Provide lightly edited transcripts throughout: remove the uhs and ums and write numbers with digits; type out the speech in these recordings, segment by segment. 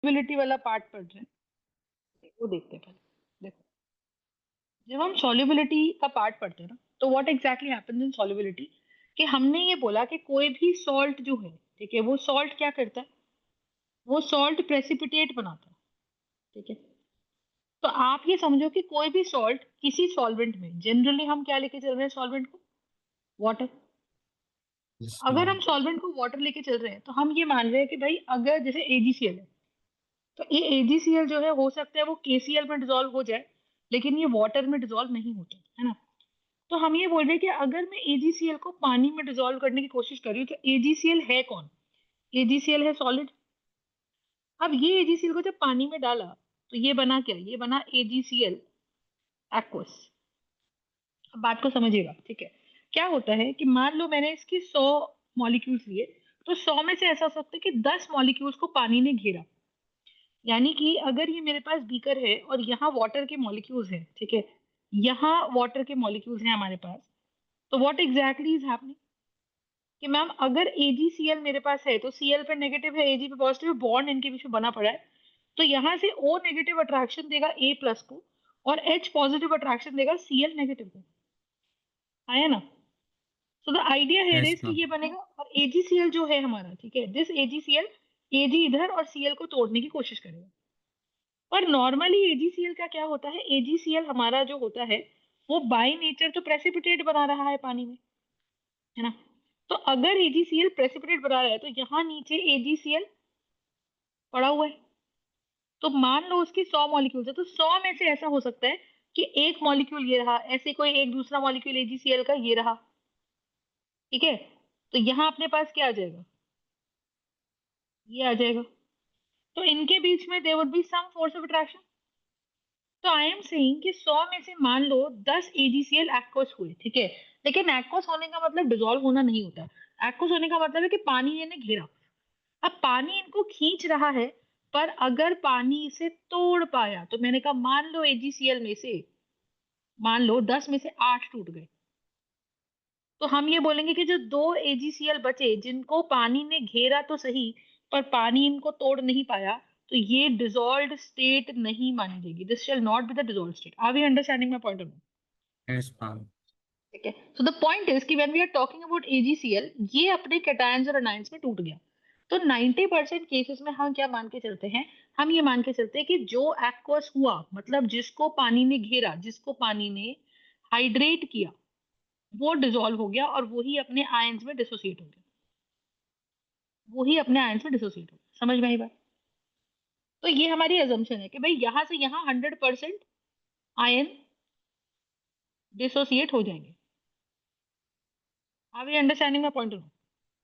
Solubility वाला part पढ़ रहे हैं, वो देखते हैं पहले। देखो, जब हम सॉल्युबिलिटी का पार्ट पढ़ते हैं ना, तो what exactly happens in solubility, कि हमने ये बोला कि कोई भी सॉल्ट जो है, ठीक है, वो सॉल्ट क्या करता है, वो सॉल्ट प्रेसिपिटेट बनाता है, ठीक है। तो आप ये समझो कि कोई भी सॉल्ट किसी सॉल्वेंट में, जनरली हम क्या लेके चल रहे हैं सॉल्वेंट को, वाटर। यस अगर मैम। हम सॉल्वेंट को वाटर लेके चल रहे हैं तो हम ये मान रहे हैं कि भाई अगर जैसे एजीसीएल है, तो ये एजीसीएल जो है हो सकता है वो केसीएल में डिसॉल्व हो जाए, लेकिन ये वाटर में डिसॉल्व नहीं होता है ना। तो हम ये बोल रहे हैं कि अगर मैं एजीसीएल को पानी में डिसॉल्व करने की कोशिश कर रही हूँ, तो एजीसीएल है कौन, एजीसीएल है सॉलिड। अब ये एजीसीएल को जब पानी में डाला, तो ये बना क्या, ये बना एजीसीएल एक्वस। अब बात को समझिएगा, ठीक है। क्या होता है कि मान लो मैंने इसकी 100 मॉलिक्यूल्स लिए, तो 100 में से ऐसा हो सकता है कि 10 मॉलिक्यूल्स को पानी ने घेरा। यानी कि अगर ये मेरे पास बीकर है और यहाँ वाटर के मॉलिक्यूल्स हैं, ठीक है, यहाँ वाटर के मॉलिक्यूल्स हैं हमारे पास, तो व्हाट एग्जैक्टली इज हैपनिंग, कि मैम अगर AgCl मेरे पास है तो Cl पे नेगेटिव है, Ag पे पॉजिटिव है, बॉन्ड इनके बीच में बना पड़ा है, तो यहाँ से O नेगेटिव अट्रैक्शन देगा A प्लस को, और H पॉजिटिव अट्रैक्शन देगा Cl नेगेटिव को। आया ना। सो द आइडिया है यस इज कि मैम। ये बनेगा, और AgCl जो है हमारा, ठीक है, दिस AgCl, Ag इधर और Cl को तोड़ने की कोशिश करेगा। पर नॉर्मली AgCl का क्या होता है, AgCl हमारा जो होता है वो बाय नेचर तो प्रेसिपिटेट बना रहा है पानी में, है ना। तो अगर AgCl प्रेसिपिटेट बना रहा है तो यहाँ नीचे AgCl पड़ा हुआ है। तो मान लो उसकी 100 मॉलिक्यूल्स है, तो 100 में से ऐसा हो सकता है कि एक मॉलिक्यूल ये रहा, ऐसे कोई एक दूसरा मॉलिक्यूल AgCl का ये रहा, ठीक है। तो यहाँ अपने पास क्या आ जाएगा, ये आ जाएगा। तो इनके बीच में there would be some force of attraction. तो आई एम सेइंग कि 100 में से मान लो 10 AgCl एक्वस हुए, ठीक है। लेकिन एक्वस होने का मतलब डिसॉल्व होना नहीं होता। एक्वस होने का मतलब है कि पानी ने घेरा। अब पानी इनको खींच रहा है, पर अगर पानी इसे तोड़ पाया, तो मैंने कहा मान लो AgCl में से, मान लो 10 में से 8 टूट गए, तो हम ये बोलेंगे कि जो 2 AgCl बचे जिनको पानी ने घेरा तो सही, पर पानी इनको तोड़ नहीं पाया, तो ये डिसॉल्व्ड स्टेट नहीं मानी जाएगी। This shall not be the dissolved state. Are we understanding my point? Yes ma'am. ठीक है। सो द पॉइंट इज कि when we are talking about AgCl, ये अपने कैटायंस और अनायंस में टूट गया। तो 90% केसेस में हम क्या मान के चलते हैं, हम ये मान के चलते हैं कि जो एक्वस हुआ, मतलब जिसको पानी ने घेरा, जिसको पानी ने हाइड्रेट किया, वो डिसॉल्व हो गया और वही अपने आयंस में डिसोसिएट हो गया, वही अपने आयंस में डिसोसिएट हो गया। समझ में आई बात? तो ये हमारी अजम्पशन है कि भाई यहाँ से यहाँ 100% आयन डिसोसिएट हो जाएंगे। Are we understanding my point?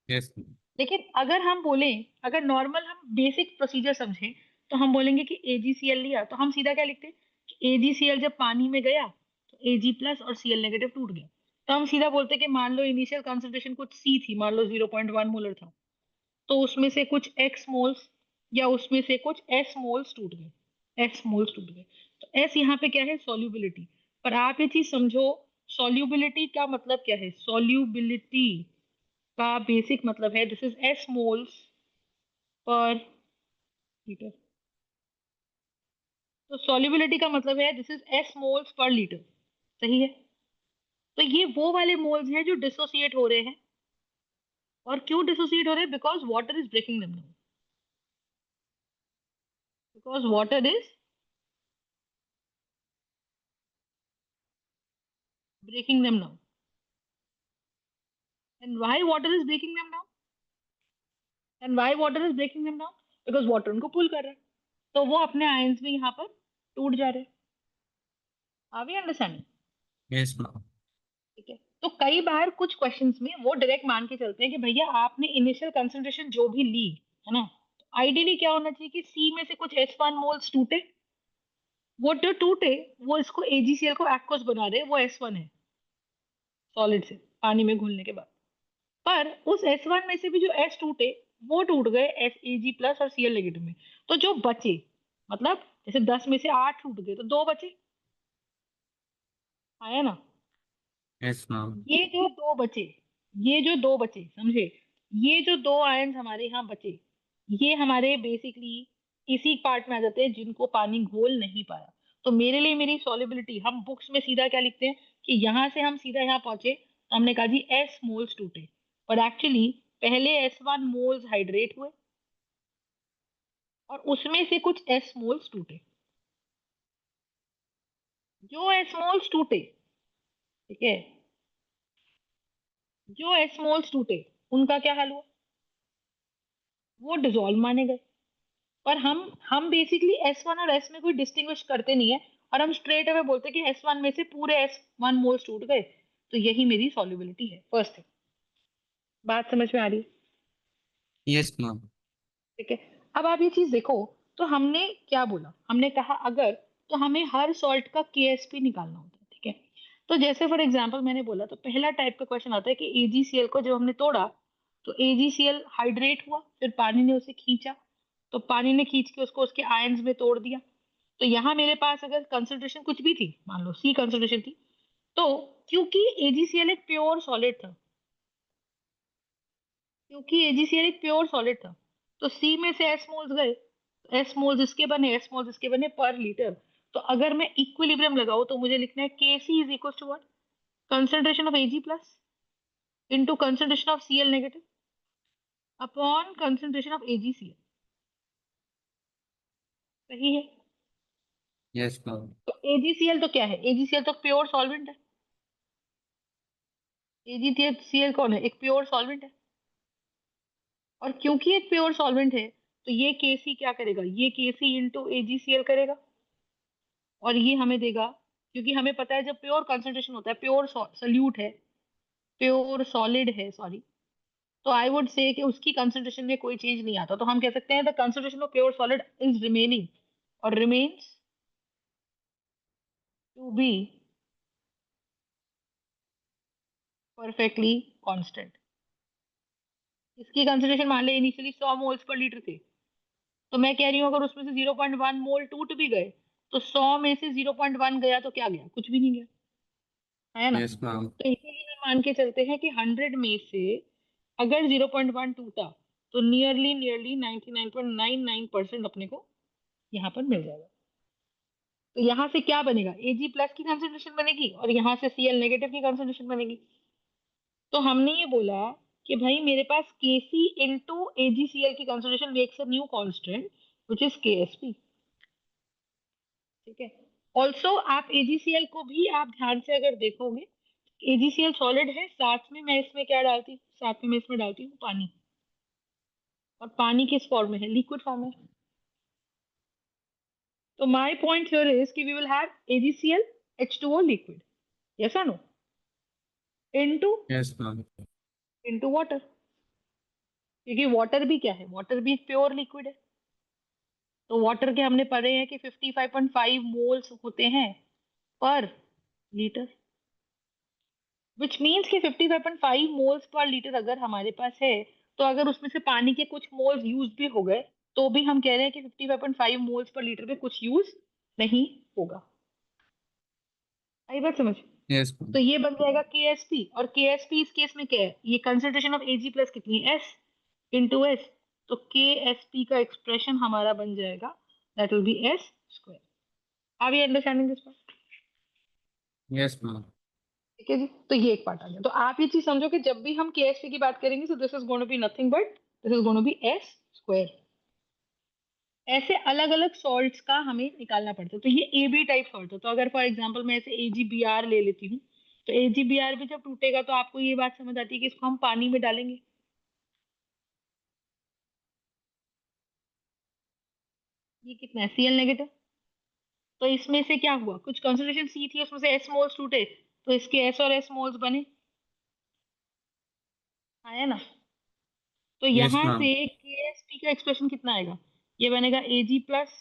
Yes ma'am. लेकिन अगर हम बोलें, अगर नॉर्मल हम बेसिक प्रोसीजर समझें, तो हम बोलेंगे कि AgCl लिया, तो हम सीधा क्या लिखते हैं कि AgCl जब पानी में गया तो Ag प्लस और Cl नेगेटिव टूट गया। तो हम सीधा बोलते हैं कि मान लो इनिशियल कंसंट्रेशन कुछ C थी, मान लो 0.1 मोलर था, तो उसमें से कुछ X मोल्स या उसमें से कुछ S मोल्स टूट गए, S मोल्स टूट गए। तो S यहाँ पे क्या है, सॉल्युबिलिटी। पर आप ये चीज समझो, सॉल्युबिलिटी का मतलब क्या है, सॉल्युबिलिटी का बेसिक मतलब है this is S moles per litre. तो सॉल्युबिलिटी का मतलब है this is S moles per litre. सही है। तो ये वो वाले मोल्स हैं जो डिसोसिएट हो रहे हैं। और क्यों डिसोसिएट हो रहे हैं, because water is breaking them down, because water is breaking them down. And why water is breaking them down, and why water is breaking them down, because water उनको पुल कर रहा है, तो वो अपने आयंस में यहाँ पर टूट जा रहे हैं। Are we understanding? Yes ma'am. ठीक है। तो कई बार कुछ क्वेश्चंस में वो डायरेक्ट मान के चलते हैं कि भैया आपने इनिशियल कंसंट्रेशन जो भी ली, है ना, आइडियली क्या होना चाहिए कि सी में से कुछ S1 मोल्स टूटे। वो जो टूटे, वो इसको AgCl को एक्वस बना रहे, वो S1 है सॉलिड से पानी में घुलने के बाद। पर उस S1 में से भी जो S टूटे, वो टूट गए Ag प्लस और Cl नेगेटिव में। तो जो बचे, मतलब जैसे 10 में से 8 टूट गए तो 2 बचे। आया ना। Yes ma'am. ये जो दो बचे, ये जो दो बचे, समझे, ये जो दो आयंस हमारे यहाँ बचे, ये हमारे बेसिकली इसी पार्ट में आ जाते हैं जिनको पानी घोल नहीं पाया। तो मेरे लिए मेरी सॉल्युबिलिटी, हम बुक्स में सीधा क्या लिखते हैं कि यहाँ से हम सीधा यहाँ पहुंचे तो हमने कहा जी S मोल्स टूटे, और एक्चुअली पहले S1 मोल्स हाइड्रेट हुए और उसमें से कुछ S मोल्स टूटे। जो S मोल्स टूटे, ठीक है, जो S मोल्स टूटे उनका क्या हाल हुआ, वो डिसॉल्व माने गए। पर हम बेसिकली S1 और S में कोई डिस्टिंग्विश करते नहीं है, और हम स्ट्रेट अवे बोलते हैं कि S1 में से पूरे S1 मोल्स टूट गए। तो यही मेरी सॉल्युबिलिटी है, फर्स्ट थिंग। बात समझ में आ रही है? Yes ma'am. ठीक है। अब आप ये चीज देखो, तो हमने क्या बोला, हमने कहा अगर, तो हमें हर सॉल्ट का KSP निकालना होता है, ठीक है। तो जैसे फॉर एग्जांपल मैंने बोला, तो पहला टाइप का क्वेश्चन आता है कि AgCl को जब हमने तोड़ा तो AgCl हाइड्रेट हुआ, फिर पानी ने उसे खींचा, तो पानी ने खींच के उसको उसके आयंस में तोड़ दिया। तो यहाँ मेरे पास अगर कंसंट्रेशन कुछ भी थी, मान लो C कंसंट्रेशन थी, तो क्योंकि AgCl एक प्योर सॉलिड था, क्योंकि AgCl एक प्योर सॉलिड था, तो C में से S मोल्स गए, S मोल्स इसके बने, S मोल्स इसके बने पर लीटर। तो अगर मैं इक्विलिब्रियम लगाऊं तो मुझे लिखना है Kc is equal to what, concentration of Ag plus into concentration of Cl negative upon concentration of AgCl। सही है? Yes ma'am. तो AgCl तो क्या है, AgCl तो प्योर सॉल्वेंट है। AgCl कौन है, एक प्योर सॉल्वेंट है। और क्योंकि एक प्योर सॉल्वेंट है, तो ये Kc क्या करेगा, ये Kc इंटू AgCl करेगा, और ये हमें देगा, क्योंकि हमें पता है जब प्योर कंसंट्रेशन होता है, प्योर सोल्यूट है, प्योर सॉलिड है, सॉरी, तो आई वुड से कि उसकी कंसंट्रेशन में कोई चेंज नहीं आता, तो हम कह सकते हैं the concentration of pure solid is remaining और remains to be perfectly constant. इसकी कंसंट्रेशन मान ले इनिशियली 100 मोल्स पर लीटर थे, तो मैं कह रही हूँ अगर उसमें से 0.1 मोल टूट भी गए, तो 100 में से 0.1 गया तो क्या गया, कुछ भी नहीं गया, है ना। Yes ma'am. तो इसीलिए हम मान के चलते हैं कि 100 में से अगर 0.1 टूटा तो नियरली नियरली 99.99% अपने को यहाँ पर मिल जाएगा। तो यहाँ से क्या बनेगा, Ag प्लस की कंसंट्रेशन बनेगी और यहाँ से Cl नेगेटिव की कंसंट्रेशन बनेगी। तो हमने ये बोला कि भाई मेरे पास Kc इंटू AgCl की concentration makes a new constant which is KSP। ठीक है। ऑल्सो आप AgCl को भी आप ध्यान से अगर देखोगे, AgCl सॉलिड है, साथ में मैं इसमें क्या डालती हूँ, साथ में मैं इसमें डालती हूँ पानी, और पानी किस फॉर्म में है, लिक्विड फॉर्म में। तो माय पॉइंट हियर इज कि we will have AgCl H2O liquid, yes और no, into yes ma'am. Into water, क्योंकि वाटर भी क्या है, वाटर भी एक प्योर लिक्विड है। तो वाटर के हमने पढ़े हैं कि 55.5 मोल्स होते हैं पर लीटर, विच मीन्स कि 55.5 मोल्स पर लीटर अगर हमारे पास है, तो अगर उसमें से पानी के कुछ मोल्स यूज भी हो गए, तो भी हम कह रहे हैं कि 55.5 मोल्स पर लीटर में कुछ यूज नहीं होगा। आई बात समझ? यस तो मैम। ये बन जाएगा KSP, और KSP इस केस में क्या है, ये कंसंट्रेशन ऑफ Ag प्लस कितनी है, S इंटू S। तो KSP का एक्सप्रेशन हमारा बन जाएगा, that will be S square. Are you understanding this part? Yes ma'am. ठीक है जी, तो ये एक पार्ट आ गया। तो आप ये चीज समझो कि जब भी हम KSP की बात करेंगे, so this is going to be nothing but this is going to be S square. ऐसे अलग अलग सॉल्ट्स का हमें निकालना पड़ता है। तो ये AB टाइप सॉल्ट है, तो अगर फॉर एग्जांपल मैं ऐसे AgBr ले लेती हूँ, तो AgBr भी जब टूटेगा तो आपको ये बात समझ आती है कि इसको हम पानी में डालेंगे। ये कितना है, Cl नेगेटिव। तो इसमें से क्या हुआ, कुछ कंसंट्रेशन C थी, उसमें से S मोल्स टूटे, तो इसके S और S मोल्स बने, आया ना। तो यस यहाँ मैम। से KSP का एक्सप्रेशन कितना आएगा, ये बनेगा Ag plus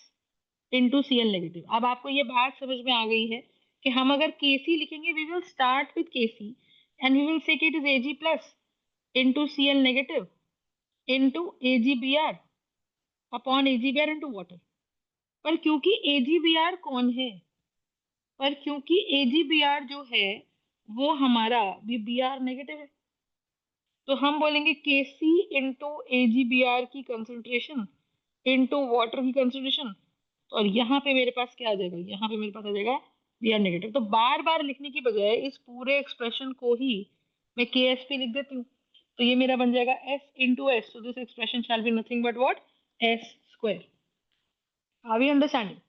into Cl negative. अब आपको ये बात समझ में आ गई है कि हम अगर Kc लिखेंगे, we will start with Kc and we will say it is Ag plus into Cl negative into AgBr upon AgBr into water. पर क्योंकि AgBr कौन है, पर क्योंकि AgBr जो है वो हमारा Br नेगेटिव है, तो हम बोलेंगे Kc इंटू AgBr की कंसंट्रेशन इनटू वाटर की कंसंट्रेशन, और यहाँ पे मेरे पास क्या आ जाएगा, यहाँ पे मेरे पास आ जाएगा वी आर नेगेटिव। तो बार बार लिखने की बजाय इस पूरे एक्सप्रेशन को ही मैं के एस पी लिख देती हूँ। तो ये मेरा बन जाएगा S into S, so this expression shall be nothing but what, s square। are we understanding?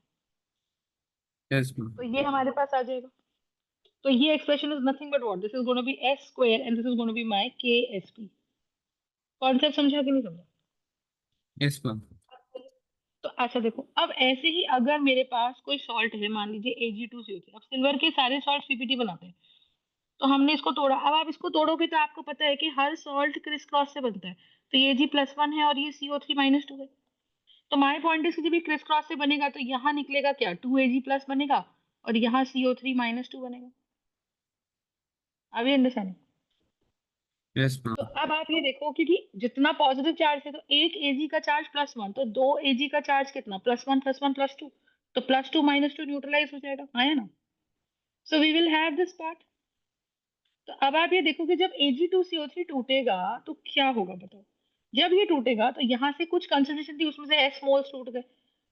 Yes, ma'am. तो ये हमारे पास आ जाएगा। तो ये expression is nothing but what, this is gonna be S square and this is gonna be my के S P. Concept समझा कि नहीं समझा? Yes, ma'am. तो अच्छा देखो, अब ऐसे ही अगर मेरे पास कोई सॉल्ट है, मान लीजिए Ag2CO3, अब सिल्वर के सारे सॉल्ट सीपीटी बनाते हैं, तो हमने इसको तोड़ा। अब आप इसको तोड़ोगे तो आपको पता है कि हर सॉल्ट क्रिस क्रॉस से बनता है। तो ये Ag+1 है और ये CO3-2 है। तो माय पॉइंट इज कि जब ये क्रिस क्रॉस से बनेगा तो यहाँ निकलेगा क्या, 2Ag+ बनेगा और यहाँ CO3-2 बनेगा। अभी अंडरस्टैंडिंग? Yes, तो ma'am. अब आप ये देखो, क्योंकि जितना पॉजिटिव चार्ज है तो एक Ag का चार्ज +1, तो दो Ag का चार्ज कितना, +1 +1 +2, तो +2 - 2 न्यूट्रलाइज हो जाएगा, आया ना? So we will have this part. तो अब आप ये देखो कि जब Ag2CO3 टूटेगा तो क्या होगा बताओ। जब ये टूटेगा तो यहाँ से कुछ कंसंट्रेशन थी, उसमें से S मोल्स टूट गए।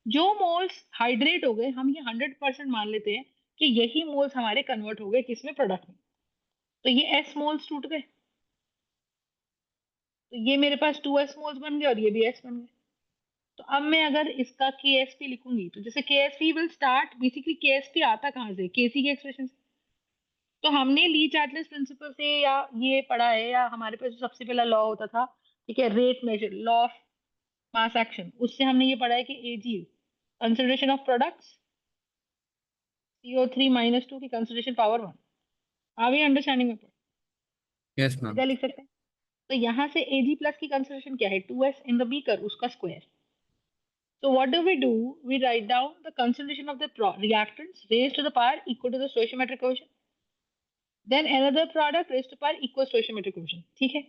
जो मोल्स हाइड्रेट हो गए, हम ये 100% मान लेते हैं कि यही मोल्स हमारे कन्वर्ट हो गए किसमें, प्रोडक्ट में। तो ये S मोल्स टूट गए, तो ये मेरे पास 2S मोल्स बन गए और ये भी S बन गए। तो अब मैं अगर इसका KSP लिखूंगी, तो जैसे KSP will start, basically KSP आता कहाँ से, KC के एक्सप्रेशन से। तो हमने ली चार्टलेस प्रिंसिपल से या ये पढ़ा है, या हमारे पास जो सबसे पहला लॉ होता था, ठीक है, rate major, law of mass action, उससे हमने ये पढ़ा है कि Ag consideration of products, CO3-2 की consideration power 1। Are we understanding में? Yes, ma'am. सीधा लिख सकते हैं। तो यहाँ से Ag+ की कंसिडरेशन क्या है, 2S इन द बीकर, उसका square. So what do? We write down the concentration of the reactants raised to the power equal to the stoichiometric coefficient. Then another product raised to power equal stoichiometric coefficient. ठीक है?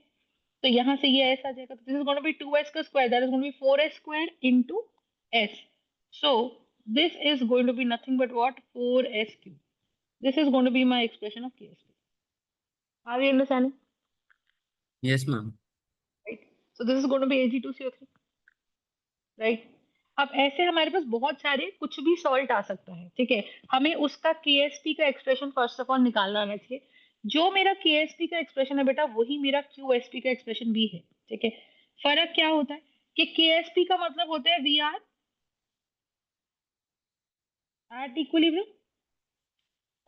तो यहाँ से ये S आ जाएगा। तो this is going to be 2S का square. That is going to be 4S square into S. So this is going to be nothing but what? 4S cube. This is going to be my expression of KSP. Are we understanding? Yes, ma'am. Right. So this is going to be Ag2CO3. Right. अब ऐसे हमारे पास बहुत सारे कुछ भी salt आ सकता है, ठीक है। हमें उसका केएसपी का एक्सप्रेशन फर्स्ट ऑफ ऑल निकालना आना चाहिए। जो मेरा केएसपी का एक्सप्रेशन है बेटा, वही मेरा क्यूएसपी का एक्सप्रेशन भी है, ठीक है। फर्क क्या होता है कि केएसपी का मतलब होता है वी आर एट इक्विलिब्रियम,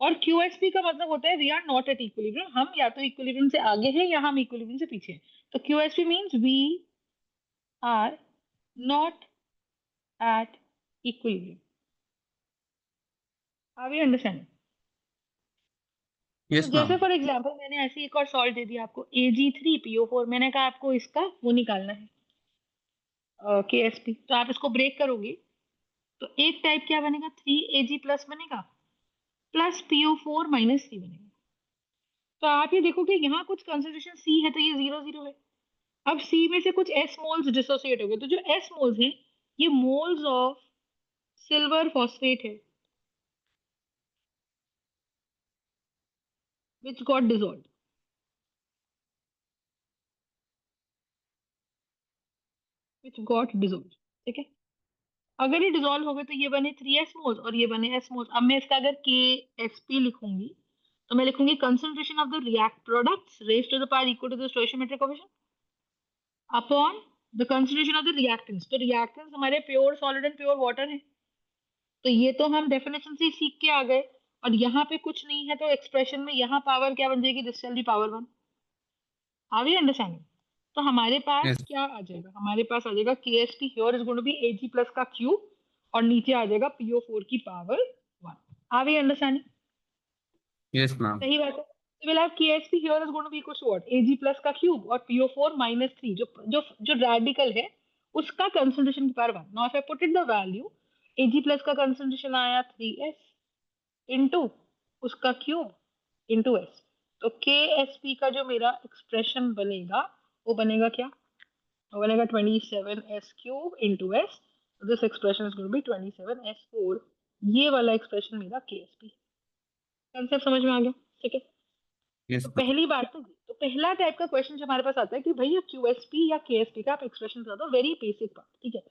और क्यूएसपी का मतलब होता है we are not at equilibrium. हम या तो इक्विलिब्रियम से आगे हैं या हम इक्विलिब्रियम से पीछे हैं। तो QSP means we are not at equilibrium. Are we understanding? तो Yes, जैसे ma'am. फॉर एग्जांपल मैंने ऐसे एक और सॉल्ट दे दिया आपको Ag3PO4, मैंने कहा आपको इसका वो निकालना है केएसपी। तो आप इसको ब्रेक करोगे तो एक टाइप क्या बनेगा, 3Ag+ बनेगा प्लस PO4 - 3 बनेगा। तो आप ये देखो कि यहाँ कुछ कंसंट्रेशन C है तो ये 0 0 है। अब C में से कुछ S मोल्स डिसोसिएट हो गए, तो जो S मोल्स हैं ये मोल्स ऑफ सिल्वर फॉस्फेट है which got dissolve, which got dissolve, ठीक है। अगर ये डिसॉल्व हो गए तो ये बने 3S मोल्स और ये बने S मोल्स। अब मैं इसका अगर KSP लिखूंगी तो मैं लिखूंगी concentration of the react products raised to the power equal to the stoichiometric coefficient upon the concentration of the reactants. तो रिएक्टेंट्स हमारे pure solid and pure water है, तो ये तो हम डेफिनेशन से ही सीख के आ गए। और यहाँ पे कुछ नहीं है तो एक्सप्रेशन में यहाँ पावर क्या बन जाएगी, this shall be power 1। Are we understanding? तो हमारे पास Yes. क्या आ जाएगा, हमारे पास आ जाएगा KSP here is going to be Ag+ का क्यूब, और नीचे आ जाएगा PO4 की power 1। Are we understanding? Yes, ma'am. सही बात है। तो we'll have KSP here is going to be equal to what, Ag+ का क्यूब और PO4 - 3, जो जो जो रेडिकल है उसका कंसंट्रेशन की power 1। Now if I put it the value, Ag+ का कंसंट्रेशन आया 3S इनटू उसका क्यूब इनटू S। तो KSP का जो मेरा एक्सप्रेशन बनेगा वो बनेगा क्या, वो बनेगा 27S cube into S। This expression is going to be 27S4। ये वाला एक्सप्रेशन मेरा KSP। कंसेप्ट समझ में आ गया, ठीक है। तो Yes, ma'am. पहली बात तो पहला टाइप का क्वेश्चन जो हमारे पास आता है कि भैया क्यूएसपी या केएसपी का आप एक्सप्रेशन बता दो, वेरी बेसिक बात, ठीक है।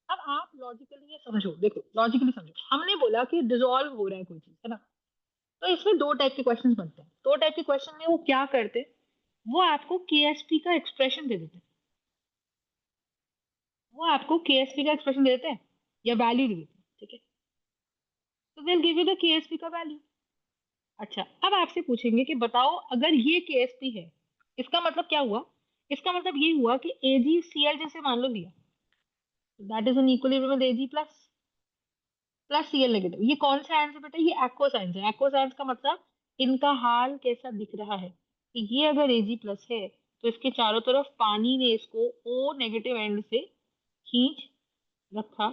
अब आप लॉजिकली ये समझो, देखो लॉजिकली समझो, हमने बोला कि डिसॉल्व हो रहा है कोई चीज, है ना? तो इसमें दो टाइप के क्वेश्चन बनते हैं। दो टाइप के क्वेश्चन में वो क्या करते हैं, वो आपको केएसपी का एक्सप्रेशन दे देते हैं। वो आपको केएसपी का एक्सप्रेशन दे देते हैं या वैल्यू दे देते हैं, ठीक है? तो they give you the Ksp का वैल्यू। अच्छा, अब आपसे पूछेंगे कि बताओ अगर ये केएसपी है, इसका मतलब क्या हुआ? इसका मतलब ये हुआ कि AgCl जैसे मान लो लिया, that is an equilibrium with Ag plus Cl negative. ये कौन सा आयन है बेटा? ये एक्वस आयन है। एक्वस आयन का मतलब इनका हाल कैसा दिख रहा है कि ये अगर Ag प्लस है तो इसके चारों तरफ पानी ने इसको O नेगेटिव एंड से खींच रखा है,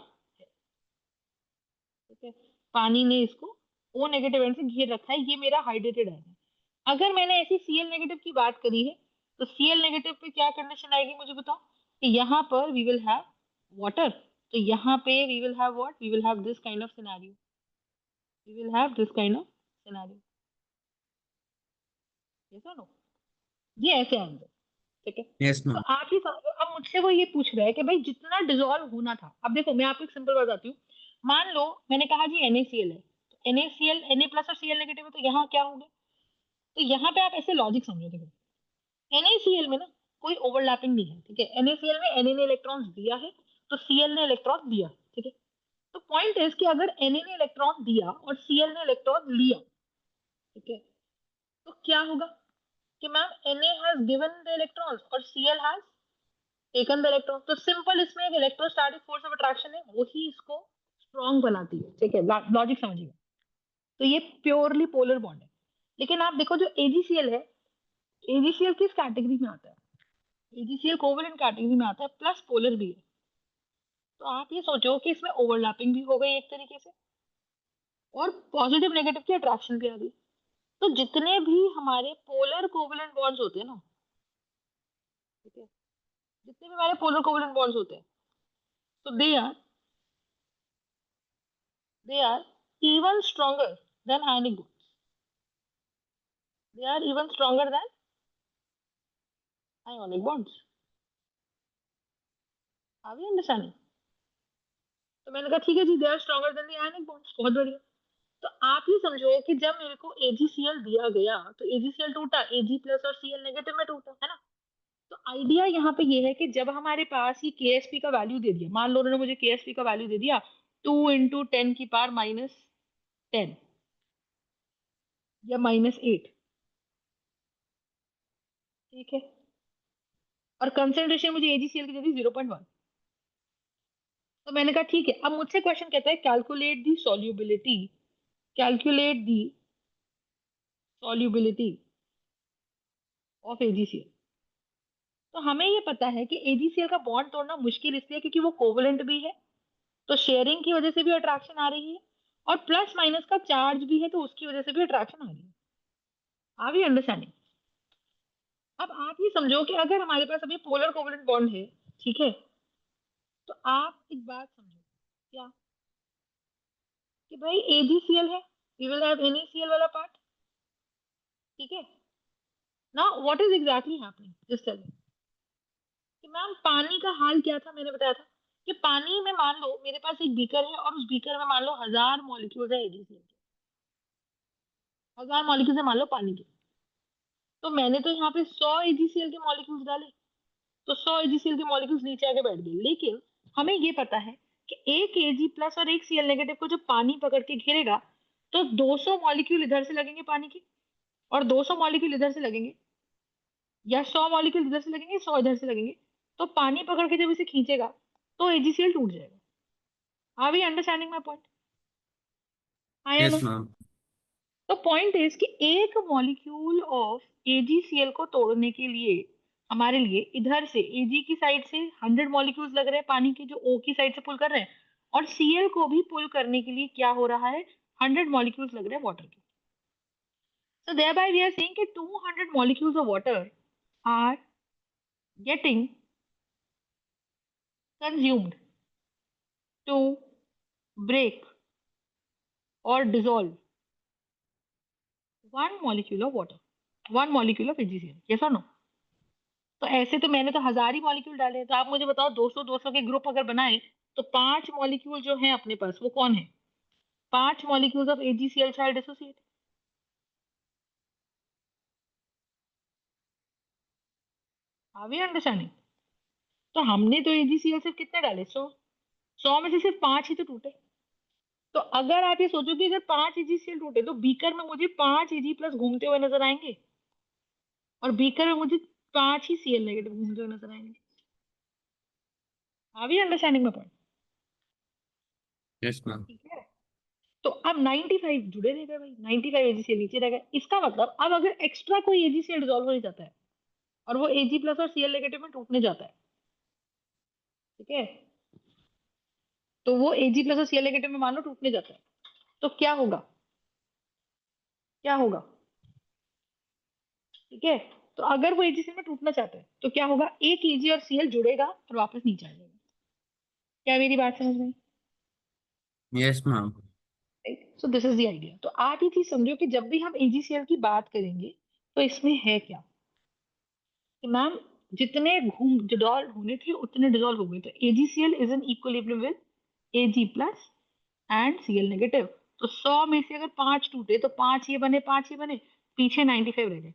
ठीक है? पानी ने इसको O नेगेटिव एंड से घेर रखा है, ये मेरा हाइड्रेटेड आयन है। अगर मैंने ऐसी Cl नेगेटिव की बात करी है तो Cl नेगेटिव पे क्या कंडीशन आएगी मुझे बताओ? कि यहाँ पर वी विल हैव वाटर, तो यहाँ पे we will have what? We will have this kind of scenario, we will have this kind of scenario. Yes और नो? ये ऐसे आएंगे, ठीक है? यस तो मैम। आप ही समझो, अब मुझसे वो ये पूछ रहा है कि भाई जितना डिसॉल्व होना था, अब देखो मैं आपको एक सिंपल बात बताती हूँ। मान लो मैंने कहा जी NaCl है, तो NaCl Na प्लस और Cl नेगेटिव है, तो यहाँ क्या होगा? तो यहाँ पे आप ऐसे लॉजिक समझो, देखो NaCl में ना कोई ओवरलैपिंग नहीं है, ठीक है? NaCl में Na ने इलेक्ट्रॉन दिया है तो Cl ने इलेक्ट्रॉन दिया, ठीक है? तो पॉइंट है कि अगर Na ने इलेक्ट्रॉन दिया और Cl ने इलेक्ट्रॉन लिया, ठीक है, तो क्या होगा कि ma'am Na has given the electrons और Cl has taken the electron. तो सिंपल इसमें एक इलेक्ट्रोस्टैटिक फोर्स ऑफ अट्रैक्शन है, वही इसको स्ट्रॉन्ग बनाती है, ठीक है? लॉजिक समझिए। तो ये प्योरली पोलर बॉन्ड है। लेकिन आप देखो जो AgCl है, AgCl किस कैटेगरी में आता है? AgCl कोवलेंट कैटेगरी में आता है, प्लस पोलर भी है। तो आप ये सोचो कि इसमें ओवरलैपिंग भी हो गई एक तरीके से, और पॉजिटिव नेगेटिव की अट्रैक्शन भी आ गई। तो जितने भी हमारे पोलर कोवलेंट बॉन्ड्स होते हैं ना, ठीक है, जितने भी हमारे पोलर कोवलेंट बॉन्ड्स होते हैं, तो they are even stronger than ionic bonds. They are even stronger than ionic bonds. Are we understanding? तो मैंने कहा ठीक है जी, they are stronger than the ionic bonds, बहुत बढ़िया। तो आप ही समझो कि जब मेरे को AgCl दिया गया तो AgCl टूटा, Ag प्लस और Cl नेगेटिव में टूटा, है ना? तो आइडिया यहाँ पे ये है कि जब हमारे पास ये KSP का वैल्यू दे दिया, मान लो उन्होंने मुझे KSP का वैल्यू दे दिया 2 × 10⁻⁻10 या -8, ठीक है? और कंसेंट्रेशन मुझे AgCl की दे दी 0.1। तो मैंने कहा ठीक है, अब मुझसे क्वेश्चन कहता है calculate the solubility, calculate the solubility of AgCl। तो हमें ये पता है कि AgCl का बॉन्ड तोड़ना मुश्किल इसलिए क्योंकि वो कोवलेंट भी है, तो शेयरिंग की वजह से भी अट्रैक्शन आ रही है, और प्लस माइनस का चार्ज भी है, तो उसकी वजह से भी अट्रैक्शन आ रही है। Are we understanding? अब आप ये समझो कि अगर हमारे पास अभी पोलर कोवलेंट बॉन्ड है, ठीक है, तो आप एक बात समझो, क्या? कि भाई AgCl है, वी विल हैव NaCl वाला पार्ट, ठीक है? Now what is exactly happening, just tell me. कि मैम पानी का हाल क्या था, मैंने बताया था कि पानी में मान लो मेरे पास एक बीकर है और उस बीकर में मान लो 1000 मॉलिक्यूल्स है AgCl के, 1000 मॉलिक्यूल्स है मान लो पानी के। तो मैंने तो यहाँ पे 100 AgCl के मॉलिक्यूल्स डाले, तो 100 AgCl के मॉलिक्यूल्स नीचे आके बैठ गए। लेकिन हमें ये पता है कि एक Ag प्लस और एक Cl नेगेटिव को जब पानी पकड़ के घेरेगा तो 200 मॉलिक्यूल इधर से लगेंगे पानी के, और 200 मॉलिक्यूल इधर से लगेंगे, या 100 मॉलिक्यूल इधर से लगेंगे, 100 इधर से लगेंगे। तो पानी पकड़ के जब इसे खींचेगा तो AgCl टूट जाएगा। Are we understanding my point? आया यस ना? मैम। तो पॉइंट इज कि एक मॉलिक्यूल ऑफ AgCl को तोड़ने के लिए हमारे लिए इधर से Ag की साइड से 100 मॉलिक्यूल्स लग रहे हैं पानी के, जो O की साइड से पुल कर रहे हैं, और Cl को भी पुल करने के लिए क्या हो रहा है, 100 मॉलिक्यूल्स लग रहे हैं वाटर के। So thereby we are saying that 200 molecules of water are getting consumed to break or dissolve one molecule of water, one molecule of AgCl. Yes or no? तो ऐसे तो मैंने तो 1000 ही मॉलिक्यूल डाले हैं, तो आप मुझे बताओ 200 200 के ग्रुप अगर बनाए तो 5 मॉलिक्यूल जो है अपने पास वो कौन है? 5 molecules of AgCl shall dissociate. Are we understanding? तो हमने तो AgCl सिर्फ कितने डाले? 100 में से सिर्फ 5 ही तो टूटे। तो अगर आप ये सोचो कि अगर 5 AgCl टूटे तो बीकर में मुझे 5 Ag प्लस घूमते हुए नजर आएंगे और बीकर में मुझे 5 ही Cl नेगेटिव घूमते हुए नजर आएंगे। Are we understanding my point? Yes ma'am. ठीक है। तो अब 95 जुड़े रह गए भाई, 95 AgCl नीचे रह गए। इसका मतलब अब अगर एक्स्ट्रा कोई AgCl डिसॉल्व हो जाता है और वो Ag प्लस और Cl नेगेटिव में टूटने जाता है, ठीक है, तो वो Ag प्लस और Cl नेगेटिव में मान लो टूटने जाता है, तो क्या होगा? क्या होगा? ठीक है। तो अगर वो AgCl में टूटना चाहता है तो क्या होगा? एक Ag और Cl जुड़ेगा और वापस नीचे आ जाएगा। क्या मेरी बात समझ में? Yes ma'am. So this is the idea. तो आप ये चीज समझो कि जब भी हम AgCl की बात करेंगे तो इसमें है क्या कि मैम जितने घूम डिसॉल्व होने थे उतने डिसॉल्व हो गए। तो AgCl is in equilibrium with Ag plus and Cl negative. तो 100 में से अगर 5 टूटे तो 5 ये बने, 5 ये बने, पीछे 95 रह गए।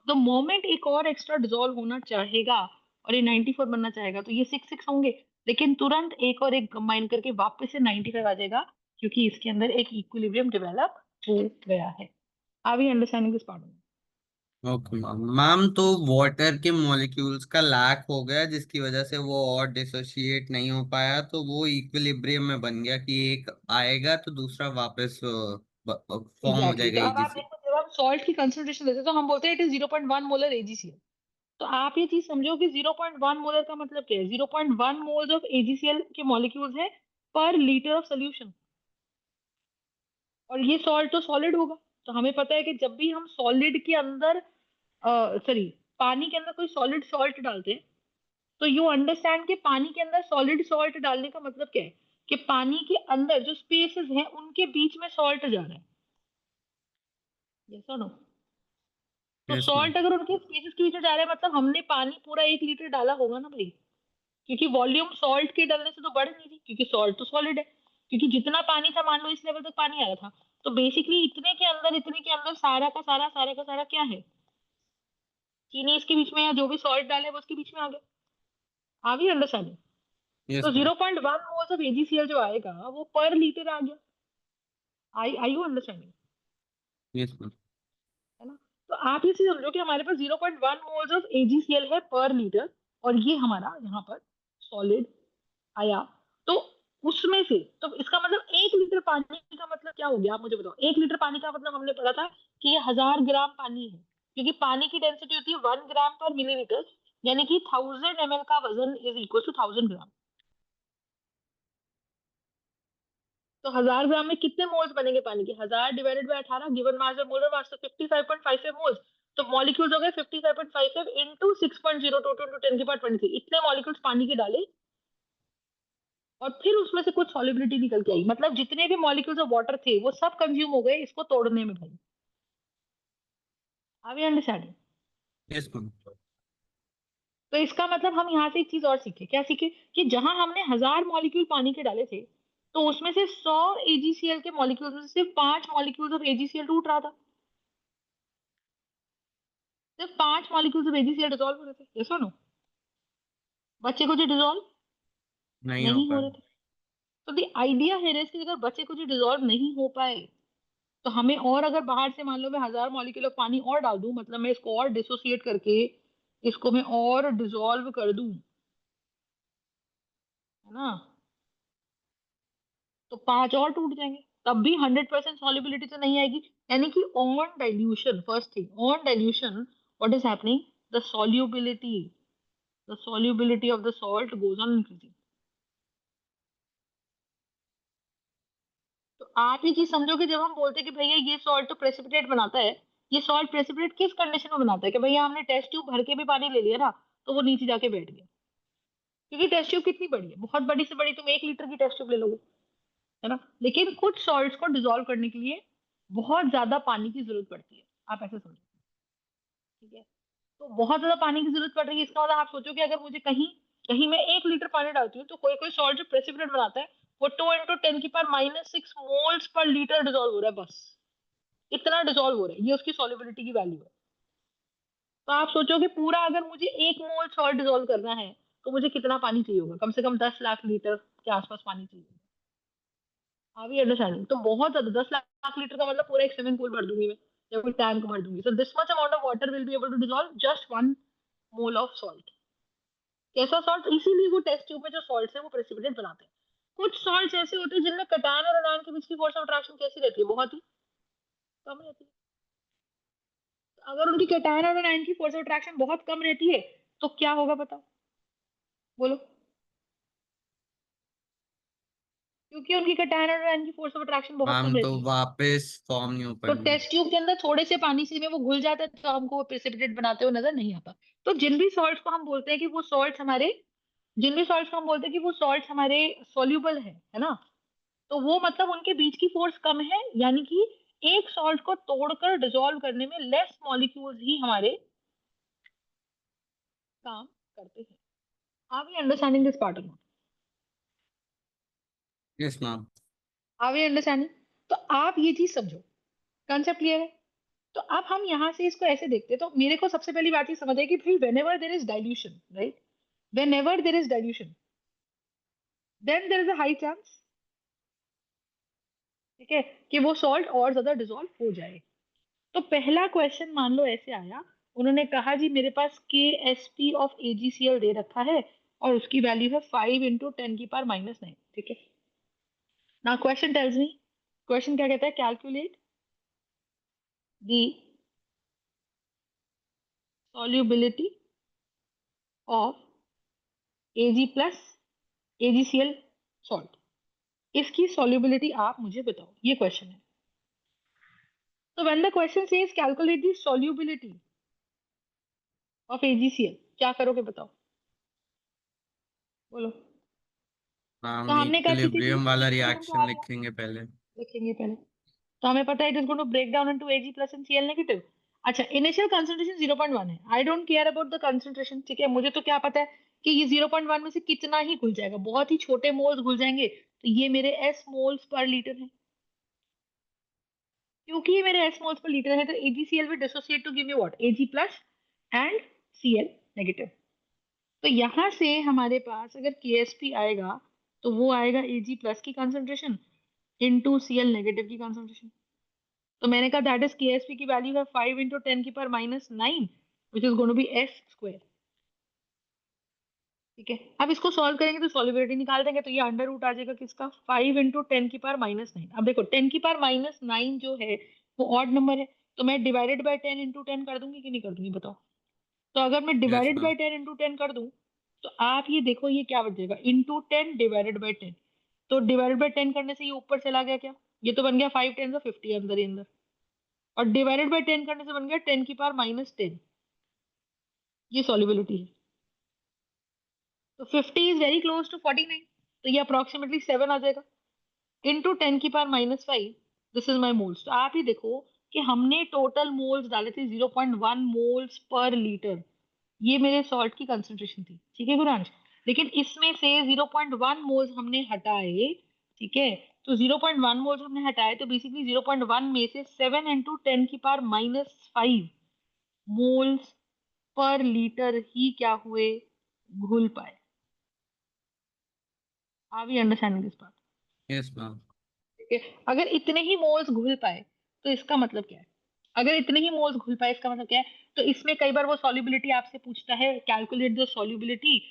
तो मोमेंट एक और एक्स्ट्रा डिसॉल्व होना चाहेगा और ये 94 बनना चाहेगा तो ये 6 होंगे, लेकिन तुरंत एक और एक कंबाइन करके वापस से 95 आ जाएगा क्योंकि इसके अंदर एक इक्विलिब्रियम डेवलप हो गया है। Are we understanding this part? Okay ma'am. Ma'am तो वाटर के मॉलिक्यूल्स का लैक हो गया जिसकी वजह से वो और डिसोशिएट नहीं हो पाया, तो वो इक्विलिब्रियम में बन गया कि एक आएगा तो दूसरा वापस फॉर्म हो एग्जैक्टली। जाएगा तो अब आप एजीसी। देखो जब हम सॉल्ट की कंसंट्रेशन लेते हैं तो हम बोलते हैं इट इज 0.1 मोलर AgCl। तो आप ये चीज समझो कि 0.1 मोलर का मतलब क्या है? 0.1 मोल्स ऑफ AgCl के मॉलिक्यूल्स है पर लीटर ऑफ सोल्यूशन। और ये सॉल्ट तो सॉलिड होगा। तो हमें पता है कि जब भी हम सॉलिड के अंदर सॉरी पानी के अंदर कोई सॉलिड सॉल्ट डालते हैं तो यू अंडरस्टैंड कि पानी के अंदर सॉलिड सॉल्ट डालने का मतलब क्या है कि पानी के अंदर जो स्पेसेस हैं उनके बीच में सॉल्ट जा रहा है। यस और नो? तो यस मैम। सॉल्ट अगर उनके स्पेसेस के बीच में जा रहा है मतलब हमने पानी पूरा 1 लीटर डाला होगा ना भाई, क्योंकि वॉल्यूम सॉल्ट के डालने से तो बढ़ नहीं रही क्योंकि सॉल्ट तो सॉलिड है। क्योंकि जितना पानी था मान लो इस लेवल तक पानी आया था, तो बेसिकली इतने के अंदर सारा का सारा क्या है? चीनी इसके बीच में या जो भी सॉल्ट डाले वो उसके बीच में आ गया। आ गई अंडरस्टैंडिंग? यस तो मैम। 0.1 मोल्स ऑफ AgCl जो आएगा वो पर लीटर आ गया। आई यू अंडरस्टैंडिंग? Yes ma'am. है ना? तो आप ये चीज समझो कि हमारे पास 0.1 मोल्स ऑफ AgCl है पर लीटर और ये हमारा यहाँ पर सॉलिड आया। तो उसमें से तो इसका मतलब 1 लीटर पानी का मतलब क्या हो गया? आप मुझे बताओ। 1 लीटर पानी का मतलब हमने पढ़ा था कि ये 1000 ग्राम पानी है, क्योंकि पानी की डेंसिटी होती है 1 ग्राम पर मिलीलीटर, यानी कि 1000 ml का वजन इज इक्वल टू 1000 ग्राम। तो 1000 ग्राम में कितने मोल्स बनेंगे पानी के? 1000 divided by 18 given mass by molar mass, तो 55.55 मोल्स। तो मॉलिक्यूल्स हो गए 55.55 इंटू 6.02 इंटू 10 की पावर 23। इतने मॉलिक्यूल्स पानी के डाले और फिर उसमें से कुछ सॉलिबिलिटी निकल के आई, मतलब जितने भी मॉलिक्यूल्स ऑफ वाटर थे वो सब कंज्यूम हो गए इसको तोड़ने में भाई। Are we understanding? Yes ma'am. तो इसका मतलब हम यहाँ से एक चीज और सीखे। क्या सीखे? कि जहां हमने 1000 मॉलिक्यूल पानी के डाले थे तो उसमें से 100 AgCl के मॉलिक्यूल्स में से सिर्फ 5 मॉलिक्यूल्स ऑफ AgCl टूट रहा था। सिर्फ 5 मॉलिक्यूल्स ऑफ AgCl डिसॉल्व हो रहे थे। यस और नो? बच्चे को जो डिसॉल्व नहीं हो नहीं हो पाया। रहे थे। तो द आइडिया है कि अगर बच्चे को जो डिसॉल्व नहीं हो पाए तो हमें और अगर बाहर से मान लो मैं 1000 मॉलिक्यूल ऑफ पानी और डाल दूं, मतलब मैं इसको और डिसोसिएट करके इसको मैं और डिसॉल्व कर दूं, है ना, तो 5 और टूट जाएंगे। तब भी 100% सॉल्युबिलिटी तो नहीं आएगी। यानी कि on dilution, first thing on dilution what is happening, the solubility, the solubility of the salt goes on increasing. तो आप ये चीज समझो कि जब हम बोलते हैं कि भैया ये सॉल्ट तो प्रेसिपिटेट बनाता है, ये सॉल्ट प्रेसिपिटेट किस कंडीशन में बनाता है? कि भैया हमने टेस्ट ट्यूब भर के भी पानी ले लिया ना तो वो नीचे जाके बैठ गया। क्योंकि टेस्ट ट्यूब कितनी बड़ी है? बहुत बड़ी से बड़ी तुम 1 लीटर की टेस्ट ट्यूब ले लोगे, है ना। लेकिन कुछ सॉल्ट्स को डिसॉल्व करने के लिए बहुत ज्यादा पानी की जरूरत पड़ती है। आप ऐसे समझो, ठीक है। तो बहुत ज्यादा पानी की जरूरत पड़ रही है इसका मतलब आप सोचो कि अगर मुझे कहीं कहीं मैं 1 लीटर पानी डालती हूँ तो कोई कोई सॉल्ट जो प्रेसिपिटेट बनाता है वो 2 × 10⁻⁶ मोल्स पर लीटर डिसॉल्व हो रहा है, बस इतना डिसॉल्व हो रहा है, ये उसकी सॉल्युबिलिटी की वैल्यू है। तो आप सोचो कि पूरा अगर मुझे 1 मोल सॉल्ट डिसॉल्व करना है तो मुझे कितना पानी चाहिए होगा, कम से कम 10 लाख लीटर के आसपास पानी चाहिए। हाँ भी अंडरस्टैंडिंग, तो बहुत ज्यादा 10 लाख लीटर का मतलब पूरा एक स्विमिंग पूल भर दूंगी मैं या कोई टैंक भर दूंगी। So this much amount of water will be able to dissolve just 1 mole of salt. कैसा सॉल्ट? इसीलिए वो टेस्ट ट्यूब में जो सॉल्ट है वो प्रेसिपिटेट बनाते हैं। कुछ सॉल्ट ऐसे होते हैं जिनमें कटायन और एनायन के बीच की फोर्स ऑफ अट्रैक्शन कैसी रहती है, बहुत ही कम रहती है। अगर उनकी कटायन और एनायन की फोर्स ऑफ अट्रैक्शन बहुत कम रहती है तो क्या होगा बताओ, बोलो। क्योंकि उनकी कटायन और एनायन की फोर्स ऑफ अट्रैक्शन बहुत कम मैम तो रहती है, वापस फॉर्म नहीं हो तो पाएंगे। टेस्ट ट्यूब के अंदर थोड़े से पानी से में वो घुल जाता है तो हमको वो प्रेसिपिटेट बनाते हुए नजर नहीं आता। तो जिन भी सॉल्ट्स को हम बोलते हैं कि वो सॉल्ट्स हमारे जिन भी सॉल्ट्स को हम बोलते हैं कि वो सॉल्ट्स हमारे सोल्यूबल है ना, तो वो मतलब उनके बीच की फोर्स कम है, यानी कि एक सॉल्ट को तोड़कर डिसॉल्व करने में लेस मॉलिक्यूल्स ही हमारे काम करते हैं। Are we understanding this part? Yes ma'am. Are we understanding? तो आप ये चीज समझो, कंसेप्ट क्लियर है? तो अब हम यहाँ से इसको ऐसे देखते हैं, तो मेरे को सबसे पहली बात ये समझ है कि भाई whenever there is dilution, right, whenever there is dilution then there is a high chance, ठीक है, कि वो सॉल्ट और ज्यादा डिसॉल्व हो जाए। तो पहला क्वेश्चन मान लो ऐसे आया, उन्होंने कहा जी मेरे पास KSP ऑफ AgCl दे रखा है और उसकी वैल्यू है 5 × 10⁻⁹, ठीक है। ना क्वेश्चन टेल्स मी, क्वेश्चन क्या कहता है, calculate the solubility of Ag plus AgCl salt, इसकी solubility आप मुझे बताओ, ये क्वेश्चन है। तो when the question says calculate the solubility of AgCl, क्या करोगे बताओ, बोलो। तो मैम हमने क्या की थी जी, इक्विलिब्रियम वाला इक्विलिब्रियम क्या आ रिएक्शन गया, लिखेंगे पहले। लिखेंगे पहले। तो हमें पता है it is going to break down into Ag plus and Cl negative. अच्छा, इनिशियल कंसंट्रेशन 0.1 है, I don't care about the concentration, ठीक है, मुझे तो क्या पता है कि ये 0.1 में से कितना ही घुल जाएगा, बहुत ही छोटे मोल्स घुल जाएंगे, तो ये मेरे S मोल्स पर लीटर है। क्योंकि ये मेरे S मोल्स पर लीटर है तो AgCl will dissociate to give me what, Ag plus and Cl negative. तो यहाँ से हमारे पास अगर KSP आएगा तो वो आएगा Ag प्लस की कंसंट्रेशन इनटू Cl नेगेटिव की कंसंट्रेशन। तो मैंने कहा दैट इज KSP की वैल्यू है 5 × 10⁻⁹ which is going to be S square, ठीक है। अब इसको सॉल्व करेंगे तो सॉल्युबिलिटी निकाल देंगे, तो ये अंडर रूट आ जाएगा किसका, 5 × 10⁻⁹ अब देखो 10⁻⁹ जो है वो ऑड नंबर है, तो मैं डिवाइडेड बाय 10 × 10 कर दूंगी कि नहीं कर दूंगी बताओ। तो अगर मैं यस डिवाइडेड मैम। बाय 10 × 10 कर दूं तो आप ये देखो ये क्या बच जाएगा, इंटू 10 डिवाइडेड बाय 10। तो डिवाइडेड बाय 10 करने से ये ऊपर चला गया क्या, ये तो बन गया 5 10 50 अंदर ही अंदर, और डिवाइडेड बाय 10 करने से बन गया 10⁻⁻10। ये सॉल्युबिलिटी है। तो 50 इज वेरी क्लोज टू 49, तो ये अप्रोक्सीमेटली 7 आ जाएगा into 10⁻⁻5। This is my moles. तो आप ही देखो कि हमने टोटल मोल्स डाले थे 0.1 मोल्स पर लीटर, ये मेरे सॉल्ट की कंसंट्रेशन थी, ठीक है गुरांश। लेकिन इसमें से 0.1 मोल्स हमने हटाए, ठीक है, तो 0.1 मोल्स हमने हटाए तो बेसिकली 0.1 में से 7 × 10⁻⁵ मोल्स पर लीटर ही क्या हुए, घुल पाए। Are we understanding this part? Yes ma'am. ठीक है, अगर इतने ही मोल्स घुल पाए तो इसका मतलब क्या है, अगर इतने ही मोल्स घुल पाए इसका मतलब क्या है, तो इसमें कई बार वो सॉल्युबिलिटी आपसे पूछता है, calculate the solubility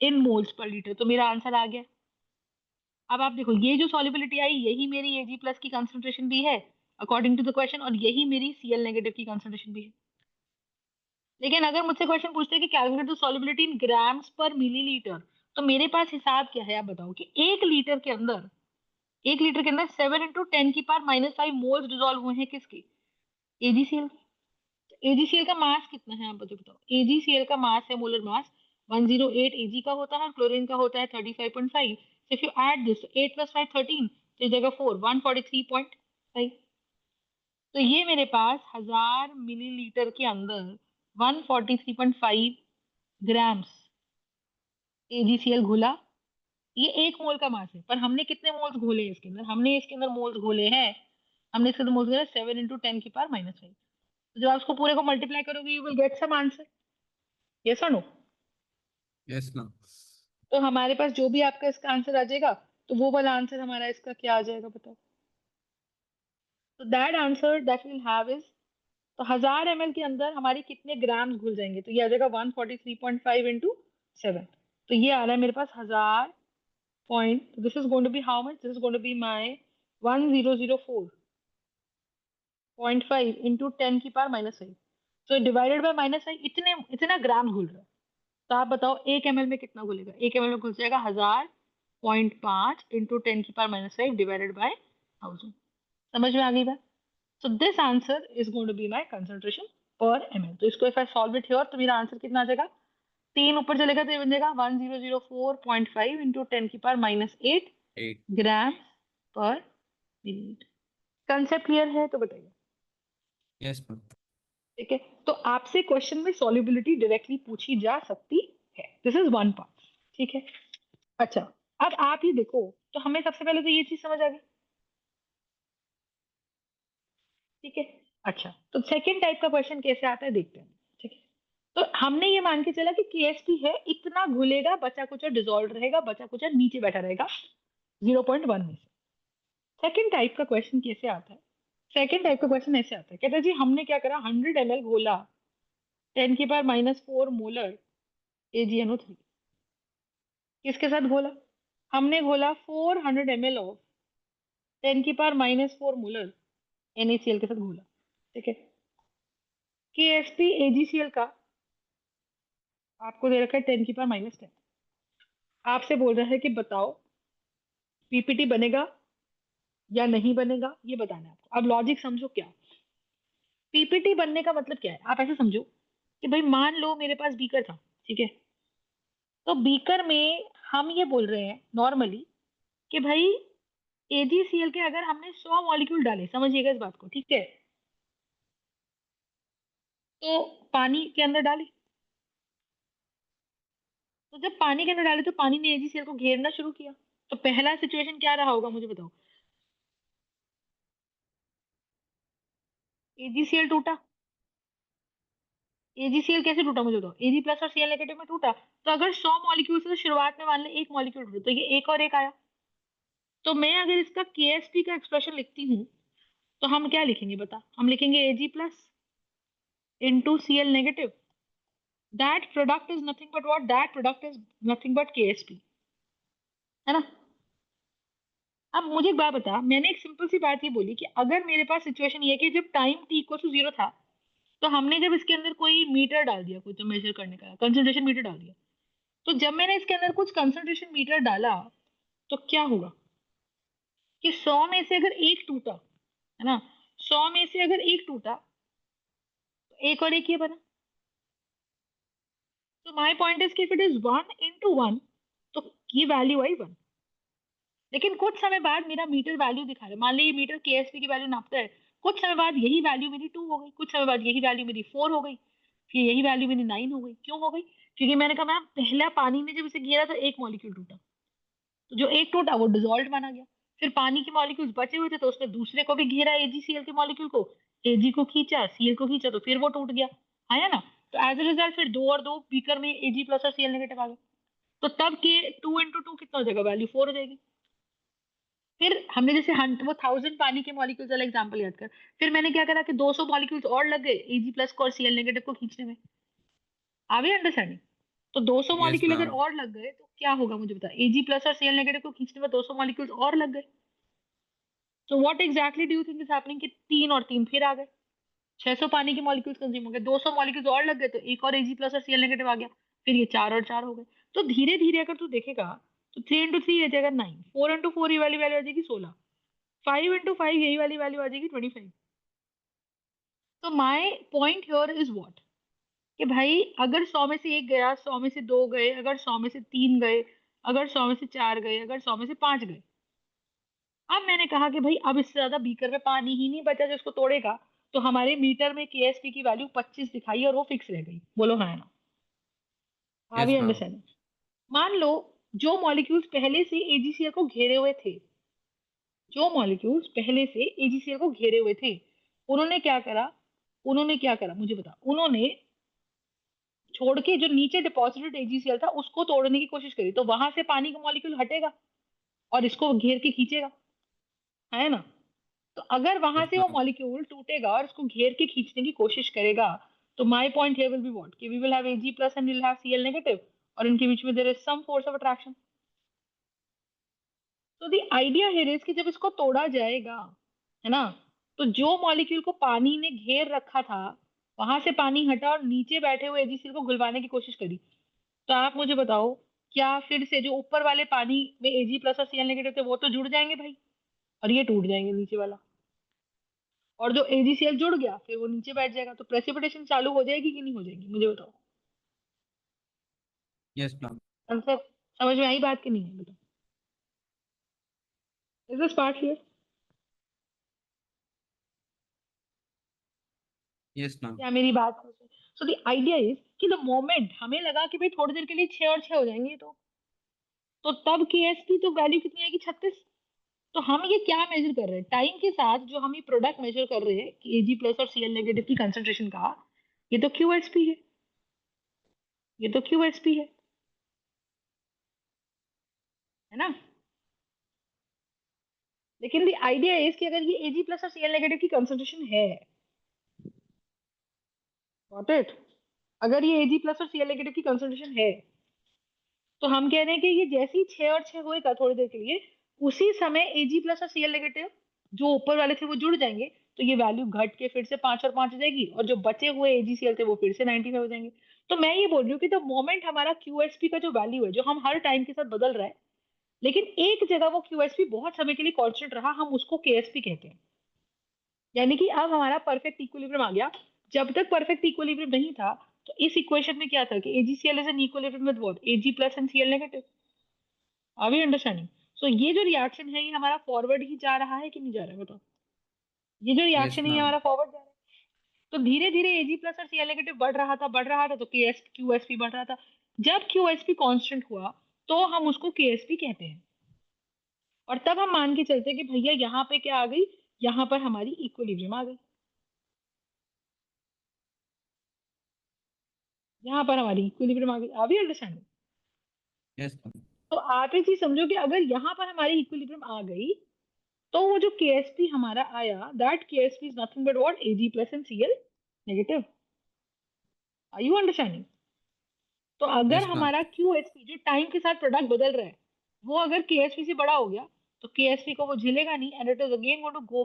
in moles per litre, तो मेरा आंसर आ गया। अब आप देखो ये जो सॉल्युबिलिटी आई यही मेरी Ag प्लस की कंसंट्रेशन भी है अकॉर्डिंग टू द क्वेश्चन, और यही मेरी Cl नेगेटिव की कंसंट्रेशन भी है। लेकिन अगर मुझसे क्वेश्चन पूछते हैं कि calculate the solubility in grams पर मिलीलीटर, तो मेरे पास हिसाब क्या है, आप बताओ कि 1 लीटर के अंदर 7 × 10⁻⁵ मोल्स डिसॉल्व हुए हैं किसके, AgCl। AgCl का मास कितना है आप मुझे बताओ, AgCl का मास है, मोलर मास 108 Ag का होता है, क्लोरीन का होता है 35.5। इफ यू ऐड दिस 8 + 5 13, तो इस जगह 4 143.5। तो ये मेरे पास 1000 मिलीलीटर के अंदर 143.5 ग्राम्स AgCl घुला, ये 1 मोल का मास है, पर हमने कितने मोल्स घोले हैं इसके अंदर? हमने इसके अंदर मोल्स घोले हैं, हमने इसके अंदर मोल्स घोले 7 × 10⁻⁵। तो जब आप उसको पूरे को मल्टीप्लाई करोगे you will get some answer. Yes और नो? यस ना। तो हमारे पास जो भी आपका इसका आंसर आ जाएगा, तो वो वाला आंसर हमारा इसका क्या आ जाएगा बताओ? तो that answer that will have is, तो 1000 ml के अंदर हमारे कितने ग्राम घुल जाएंगे? तो ये आ जाएगा 143.5 इंटू 7। तो ये आ रहा है मेरे पास 1000 point, this is going to be how much? This is going to be my 1004.5 into 10⁻⁵। तो डिवाइडेड बाय -i, इतने इतना ग्राम घुल रहा है। तो आप बताओ 1 ml में कितना घुलेगा? 1 ml में घुल जाएगा 1000.5 इंटू 10⁻⁵ डिवाइडेड बाय 1000। समझ में आ गई बात? So this answer is going to be my concentration per ml. तो इसको if I solve it here, तो मेरा आंसर कितना आ जाएगा? 3 ऊपर चलेगा तो ये बन जाएगा 1004.5 इंटू 10⁻⁸ एक। ग्राम पर मिलीलीटर। कंसेप्ट क्लियर है तो बताइए। Yes ma'am. ठीक है, तो आपसे क्वेश्चन में सॉल्युबिलिटी डायरेक्टली पूछी जा सकती है। This is one part. ठीक है, अच्छा, अब आप ये देखो, तो हमें सबसे पहले तो ये चीज समझ आ गई। ठीक है, अच्छा, तो सेकंड टाइप का क्वेश्चन कैसे आता है देखते हैं। ठीक है, तो हमने ये मान के चला कि KSP है, इतना घुलेगा, बचा कुचा डिजोल्व रहेगा, बचा कुचा नीचे बैठा रहेगा 0.1 में से। सेकंड टाइप का क्वेश्चन कैसे आता है? सेकंड टाइप का क्वेश्चन ऐसे आता है, कहता है जी हमने क्या करा, 100 ml घोला 10⁻⁻⁴ मोलर AgNO3। किसके साथ घोला? हमने घोला 400 ml ऑफ 10⁻⁴ मोलर NaCl के साथ घोला। ठीक है, KSP AgCl का आपको दे रखा है 10⁻⁻10। आपसे बोल रहा है कि बताओ PPT बनेगा या नहीं बनेगा, ये बताना है आपको। अब लॉजिक समझो क्या। PPT बनने का मतलब क्या है, आप ऐसे समझो कि भाई मान लो मेरे पास बीकर था। ठीक है, तो बीकर में हम ये बोल रहे हैं नॉर्मली कि भाई AgCl के अगर हमने 100 मॉलिक्यूल डाले, समझिएगा इस बात को, ठीक है, तो पानी के अंदर डाले, तो जब पानी के अंदर डाले तो पानी ने AgCl को घेरना शुरू किया। तो पहला सिचुएशन क्या रहा होगा मुझे बताओ? AgCl टूटा। AgCl कैसे टूटा मुझे बताओ? Ag प्लस और Cl नेगेटिव में टूटा। तो अगर 100 मॉलिक्यूल से, तो शुरुआत में मान ले 1 मॉलिक्यूल टूटा, तो ये एक और एक आया। तो मैं अगर इसका KSP का एक्सप्रेशन लिखती हूँ, तो हम क्या लिखेंगे बता? हम लिखेंगे Ag plus into Cl negative. That product is nothing but what? That product is nothing but KSP, है ना? अब मुझे एक बात बता, मैंने एक सिंपल सी बात ये बोली कि अगर मेरे पास सिचुएशन ये है कि जब टाइम t = 0 था, तो हमने जब इसके अंदर कोई मीटर डाल दिया, कुछ मेजर करने का कंसंट्रेशन मीटर डाल दिया, तो जब मैंने इसके अंदर कुछ कंसंट्रेशन मीटर डाला, तो क्या होगा कि 100 में से अगर एक टूटा, है ना, 100 में से अगर एक टूटा, तो एक और एक ये बना। तो माय पॉइंट इज कि इफ इट इज 1 × 1, तो ये वैल्यू आई 1। लेकिन कुछ समय बाद मेरा मीटर वैल्यू दिखा रहा है, मान ली ये मीटर KSP की वैल्यू नापता है, कुछ समय बाद यही वैल्यू मेरी 2 हो गई, कुछ समय बाद यही वैल्यू मेरी 4 हो गई, फिर यही वैल्यू मेरी 9 हो गई। क्यों हो गई? क्योंकि मैंने कहा मैम पहला पानी ने जब इसे घेरा तो एक मॉलिक्यूल टूटा, तो जो एक टूटा वो डिजोल्व माना गया। फिर पानी के मॉलिक्यूल्स बचे हुए थे, तो उसने दूसरे को भी घेरा, AgCl के मॉलिक्यूल को, Ag को खींचा, Cl को खींचा, तो फिर वो टूट गया, आया ना? तो एज ए रिजल्ट फिर दो और दो बीकर में Ag प्लस और Cl नेगेटिव आ गए। तो तब के 2 × 2 कितना हो जाएगा? वैल्यू 4 हो जाएगी। फिर हमने जैसे वो 1000 पानी के मॉलिक्यूल्स वाला एग्जांपल याद कर, फिर मैंने क्या करा कि 200 मॉलिक्यूल्स और लग गए Ag प्लस को और Cl नेगेटिव को खींचने में। आ गई अंडरस्टैंडिंग? तो 200 यस मॉलिक्यूल अगर मैम। और लग गए तो क्या होगा मुझे बता? Ag प्लस और Cl नेगेटिव को खींचने में 200 मॉलिक्यूल्स और लग गए। तो what exactly do you think is happening कि 3 और 3 फिर आ गए, 600 पानी के मॉलिक्यूल्स कंज्यूम हो गए, 200 मॉलिक्यूल्स और लग गए, तो एक और Ag प्लस और Cl नेगेटिव आ गया, फिर ये 4 और 4 हो गए। तो धीरे धीरे अगर तू देखेगा, तो 3 × 3 आ जाएगा 9, 4 × 4 ये वाली वैल्यू आ जाएगी 16, 5 × 5 यही वाली वैल्यू आ जाएगी 25। तो my point here is what, कि भाई अगर 100 में से एक गया, 100 में से दो गए, अगर 100 में से तीन गए, अगर 100 में से चार गए, अगर 100 में से पांच गए, अब मैंने कहा कि भाई अब इससे ज्यादा बीकर में पानी ही नहीं बचा जो इसको तोड़ेगा, तो हमारे मीटर में KSP की वैल्यू 25 दिखाई और वो फिक्स रह गई। बोलो हाँ या ना? आ यस भी मैम। अंडरस्टैंड? मान लो जो मॉलिक्यूल्स पहले से AgCl को घेरे हुए थे, जो मॉलिक्यूल्स पहले से AgCl को घेरे हुए थे, उन्होंने क्या करा, मुझे बता, उन्होंने छोड़ के जो नीचे डिपॉजिटेड AgCl था उसको तोड़ने की कोशिश करी, तो वहां से पानी का मॉलिक्यूल हटेगा और इसको घेर के खींचेगा, है ना। तो अगर वहां यस से वो मैम। मॉलिक्यूल टूटेगा और उसको घेर के खींचने की कोशिश करेगा, तो my point here will be what, कि we will have Ag plus and will have Cl negative, और इनके बीच में there is some force of attraction. तो द आइडिया हियर इज कि जब इसको तोड़ा जाएगा, है ना, तो जो मॉलिक्यूल को पानी ने घेर रखा था वहां से पानी हटा और नीचे बैठे हुए AgCl को घुलवाने की कोशिश करी। तो आप मुझे बताओ, क्या फिर से जो ऊपर वाले पानी में Ag प्लस और Cl नेगेटिव थे वो तो जुड़ जाएंगे भाई, और ये टूट जाएंगे नीचे वाला, और जो AgCl जुड़ गया फिर वो नीचे बैठ जाएगा, तो प्रेसिपिटेशन चालू हो जाएगी कि नहीं हो जाएगी, मुझे बताओ। Yes ma'am. आंसर समझ में आई बात की नहीं है, बताओ। Is this part clear? Yes ma'am. क्या मेरी बात? सो द आइडिया इज कि द मोमेंट हमें लगा कि भाई थोड़ी देर के लिए 6 और 6 हो जाएंगे, तो तब KSP तो वैल्यू कितनी आएगी, 36। तो हम ये क्या मेजर कर रहे हैं, टाइम के साथ जो हम ये प्रोडक्ट मेजर कर रहे हैं कि Ag प्लस और Cl नेगेटिव की कंसेंट्रेशन का, ये तो QSP है, ये तो QSP है ना। लेकिन द आइडिया इज कि अगर ये Ag प्लस और Cl नेगेटिव की कंसेंट्रेशन है, गॉट इट, अगर ये Ag प्लस और Cl नेगेटिव की कंसेंट्रेशन है, तो हम कह रहे हैं कि ये जैसे ही 6 और 6 होएगा थोड़ी देर के लिए, उसी समय Ag प्लस और Cl नेगेटिव जो ऊपर वाले थे वो जुड़ जाएंगे, तो ये वैल्यू घट के फिर से 5 और 5 हो जाएगी, और जो बचे हुए AgCl थे वो फिर से 95 हो जाएंगे। तो मैं ये बोल रही हूँ कि द मोमेंट हमारा QSP का जो वैल्यू है, जो हम हर टाइम के साथ बदल रहा है, लेकिन एक जगह वो QSP बहुत समय के लिए कांस्टेंट रहा, हम उसको KSP कहते हैं। यानी कि अब हमारा परफेक्ट इक्विलिब्रियम आ गया। जब तक परफेक्ट इक्विलिब्रियम नहीं था, तो इस इक्वेशन में क्या था कि AgCl is an equilibrium with what, Ag plus and Cl negative. Are we understanding? So ये जो रिएक्शन है ये हमारा फॉरवर्ड ही जा रहा है कि नहीं जा रहा है, बताओ। ये जो यस रिएक्शन है ये मैम। हमारा फॉरवर्ड जा रहा है। तो धीरे धीरे Ag प्लस और Cl नेगेटिव बढ़ रहा था, तो QSP बढ़ रहा था। जब QSP कांस्टेंट हुआ, तो हम उसको KSP कहते हैं, और तब हम मान के चलते हैं कि भैया यहाँ पे क्या आ गई, यहाँ पर हमारी इक्विलिब्रियम आ गई, यहाँ पर हमारी इक्विलिब्रियम आ गई। Are we understanding? Yes ma'am. तो आप ये चीज समझो कि अगर यहाँ पर हमारी इक्विलिब्रियम आ गई, तो वो जो KSP हमारा आया, that KSP is nothing but what, Ag plus and Cl negative. Are you understanding? तो अगर यस मैम। हमारा QSP जो टाइम के साथ प्रोडक्ट बदल रहा है, वो अगर KSP से बड़ा हो गया, तो KSP को वो झेलेगा नहीं, and it is again going to go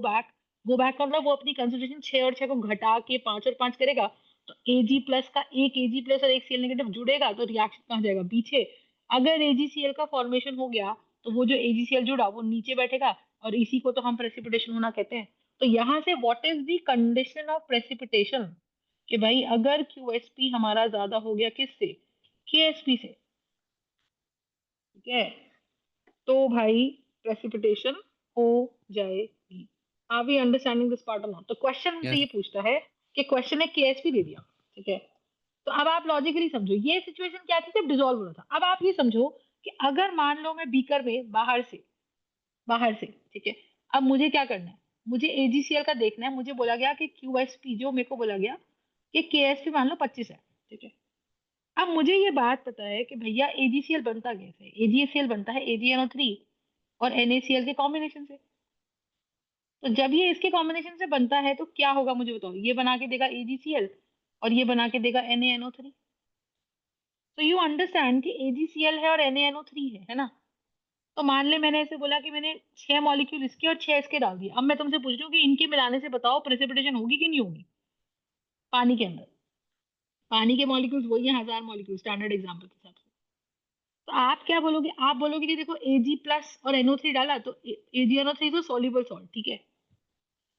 back मतलब वो अपनी कंसंट्रेशन 6 और 6 को घटा के 5 और 5 करेगा। तो Ag प्लस का एक Ag प्लस और एक Cl नेगेटिव जुड़ेगा, तो रिएक्शन कहाँ जाएगा, पीछे। अगर AgCl का फॉर्मेशन हो गया, तो वो जो AgCl जुड़ा वो नीचे बैठेगा, और इसी को तो हम प्रेसिपिटेशन होना कहते हैं। तो यहाँ से what is the condition of precipitation, कि भाई अगर QSP हमारा ज्यादा हो गया किससे, KSP से, ठीक है, तो भाई प्रेसिपिटेशन हो जाएगी। Are we understanding this part और नॉट? तो क्वेश्चन हमसे यस। ये पूछता है कि क्वेश्चन है KSP दे दिया, ठीक है। तो अब आप लॉजिकली समझो ये सिचुएशन क्या थी जब डिसॉल्व हो रहा था। अब आप ये समझो कि अगर मान लो मैं बीकर में बाहर से, ठीक है, अब मुझे क्या करना है, मुझे AgCl का देखना है, मुझे बोला गया कि QSP, जो मेरे को बोला गया कि KSP मान लो 25 है, ठीक है। अब मुझे ये बात पता है कि भैया AgCl बनता कैसे है, AgCl बनता है AgNO3 और NaCl के कॉम्बिनेशन से। तो जब ये इसके कॉम्बिनेशन से बनता है तो क्या होगा मुझे बताओ, ये बना के देगा AgCl और ये बना के देगा NaNO3। तो यू अंडरस्टैंड कि AgCl है और NaNO3 है ना। तो मान ले मैंने ऐसे बोला कि मैंने 6 मॉलिक्यूल इसके और 6 इसके डाल दिए, अब मैं तुमसे पूछ रही हूँ कि इनके मिलाने से बताओ प्रेसिपिटेशन होगी कि नहीं होगी पानी के अंदर। पानी के मॉलिक्यूल्स वही है, 1000 मॉलिक्यूल स्टैंडर्ड एग्जाम्पल के हिसाब से। तो आप क्या बोलोगे, आप बोलोगे कि देखो Ag प्लस और NO3 डाला, तो AgNO3 तो सॉल्युबल सॉल्ट, ठीक है,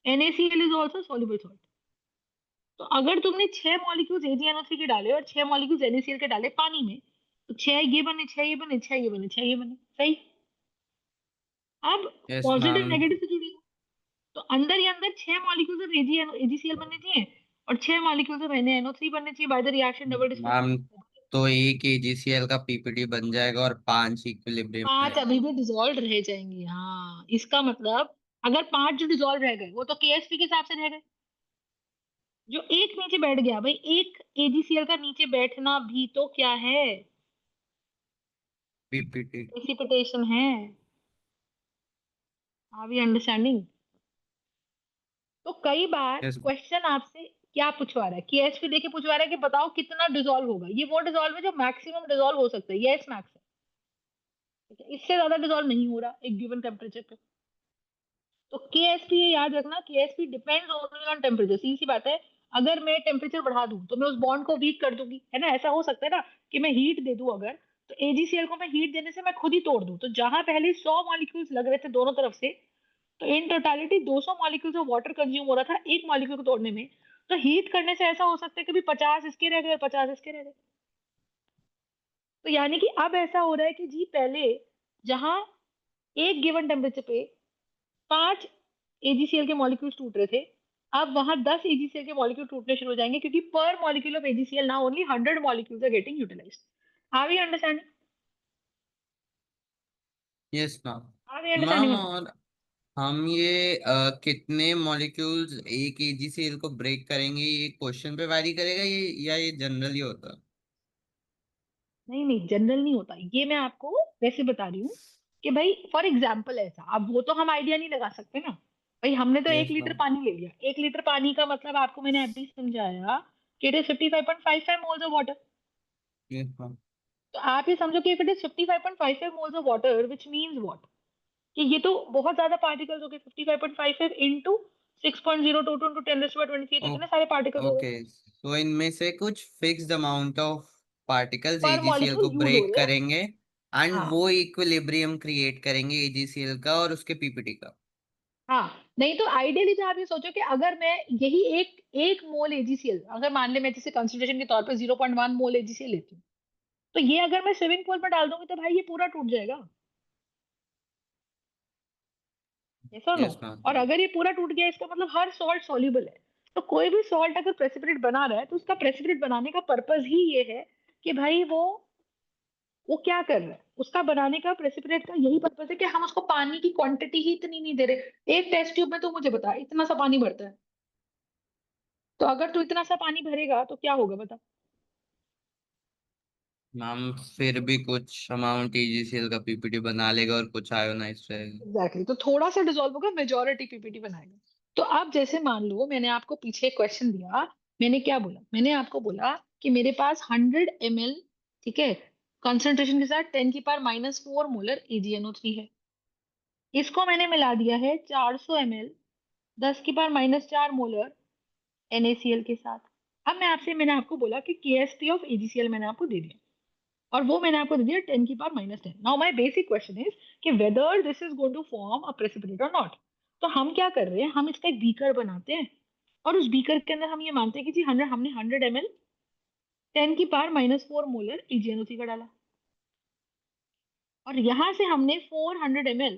NaCl is also soluble salt. तो अगर तुमने 6 मॉलिक्यूल्स AgNO3 के डाले और 6 मॉलिक्यूल्स NaCl के डाले पानी में, तो 6 ये बने, 6 ये बने, 6 ये बने, 6 ये बने, सही। अब यस पॉजिटिव मैम। नेगेटिव से जुड़ेगा, तो अंदर ही अंदर 6 मॉलिक्यूल्स ऑफ AgCl बनने चाहिए और 6 मॉलिक्यूल्स ऑफ NaNO3 बनने चाहिए by the reaction double ma'am displacement. तो एक AgCl का पीपीटी बन जाएगा और 5 इक्विलिब्रियम में 5 रहेगा। अभी भी डिसॉल्व रह जाएंगे, हाँ इसका मतलब अगर 5 जो डिसॉल्व रह गए वो तो केएसपी के हिसाब से रह गए। जो एक नीचे बैठ गया भाई, एक एजीसीएल का नीचे बैठना भी तो क्या है, पीपीटी। प्रेसिपिटेशन है। Are we understanding? तो कई बार यस। क्वेश्चन आपसे क्या पूछवा रहा है, केएसपी देके पूछवा रहा है कि बताओ कितना डिसॉल्व होगा। ये वो डिसॉल्व है जो मैक्सिमम डिसॉल्व हो सकता है, यस मैक्स है, ठीक है? इससे ज्यादा डिसॉल्व नहीं हो रहा एक गिवन टेम्परेचर पे। तो केएसपी ये याद रखना, KSP depends only on temperature. सीधी सी बात है, अगर मैं टेम्परेचर बढ़ा दूं तो मैं उस बॉन्ड को वीक कर दूंगी, है ना? ऐसा हो सकता है ना कि मैं हीट दे दूं अगर, तो एजीसीएल को मैं हीट देने से मैं खुद ही तोड़ दूं। तो जहां पहले 100 मॉलिक्यूल्स लग रहे थे दोनों तरफ से, तो in totality 200 molecules of water consume हो रहा था एक मॉलिक्यूल को तोड़ने में। तो हीट करने से ऐसा हो सकता है कि भी 50 इसके रह गए और 50 इसके रह गए। तो यानी कि अब ऐसा हो रहा है कि जी पहले जहां एक गिवन टेम्परेचर पे 5 एजीसीएल के मॉलिक्यूल्स टूट रहे थे, अब वहां 10 एजीसीएल के मॉलिक्यूल टूटने शुरू हो जाएंगे, क्योंकि पर molecule of AgCl now only 100 molecules are getting utilized. Are we understanding? Yes ma'am. Are we understanding ma'am or not? और हम ये कितने मॉलिक्यूल्स एक AgCl को ब्रेक करेंगे, ये क्वेश्चन पे वैरी करेगा ये, या ये जनरली होता है? नहीं नहीं, जनरल नहीं होता ये, मैं आपको वैसे बता रही हूँ कि भाई फॉर एग्जाम्पल ऐसा, अब वो तो हम आइडिया नहीं लगा सकते ना। भाई हमने तो एक यस लीटर मैम। पानी ले लिया, 1 लीटर पानी का मतलब आपको मैंने अभी समझाया कि it is 55.55 moles of water. Yes ma'am. तो आप ये समझो कि if it is 55.55 moles of water which means what, कि ये तो बहुत ज्यादा पार्टिकल्स हो गए। 55.55 इंटू 6.022 इंटू 10⁻23, तो इतने सारे पार्टिकल्स हो गए ओके, तो इनमें से कुछ फिक्स्ड अमाउंट ऑफ पार्टिकल्स पर AgCl मॉलिक्यूल को यूज हो ब्रेक रहे हैं। करेंगे एंड हाँ वो इक्विलिब्रियम क्रिएट करेंगे AgCl का और उसके पीपीटी का। हाँ, नहीं तो आइडियली तो आप ये सोचो कि अगर मैं यही एक एक मोल एजीसीएल, अगर मान ले मैं जैसे कंसिडरेशन के तौर पे 0.1 मोल एजीसीएल लेती हूँ, तो ये अगर मैं स्विमिंग पूल में डाल दूंगी तो भाई ये पूरा टूट जाएगा, ऐसा नो? Yes ma'am. और अगर ये पूरा टूट गया इसका मतलब हर सॉल्ट सॉल्युबल है। तो कोई भी सॉल्ट अगर प्रेसिपिटेट बना रहा है तो उसका प्रेसिपिटेट बनाने का पर्पस ही ये है कि भाई वो क्या कर रहा है, उसका बनाने का प्रेसिपिटेट का यही पर्पस है कि हम उसको पानी की क्वांटिटी ही इतनी नहीं दे रहे। एक टेस्ट ट्यूब में तो मुझे बता इतना सा पानी भरता है, तो अगर तू इतना सा पानी भरेगा तो क्या होगा बता? मैम फिर भी कुछ अमाउंट AgCl का पीपीटी बना लेगा और कुछ आयोनाइज रहेगा। एग्जैक्टली, तो थोड़ा सा डिसॉल्व होगा, मेजोरिटी पीपीटी बनाएगा। तो अब जैसे मान लो मैंने आपको पीछे क्वेश्चन दिया, मैंने क्या बोला? मैंने आपको बोला कि मेरे पास 100 ml, ठीक है, कंसंट्रेशन के साथ 10⁻⁻⁴ मोलर AgNO3 है। इसको मैंने मिला दिया है 400 ml 10⁻⁴ मोलर NaCl के साथ। अब मैंने आपको बोला कि KSP ऑफ AgCl मैंने आपको दे दिया, और वो मैंने आपको दे दिया 10⁻⁻10। Now my basic question is कि whether this is going to form a precipitate और नॉट। तो हम क्या कर रहे हैं, हम इसका एक बीकर बनाते हैं, और उस बीकर के अंदर हम ये मानते हैं कि जी 100, हमने 100 ml 10⁻⁴ मोलर EgNO3 का डाला, और यहां से हमने 400 ml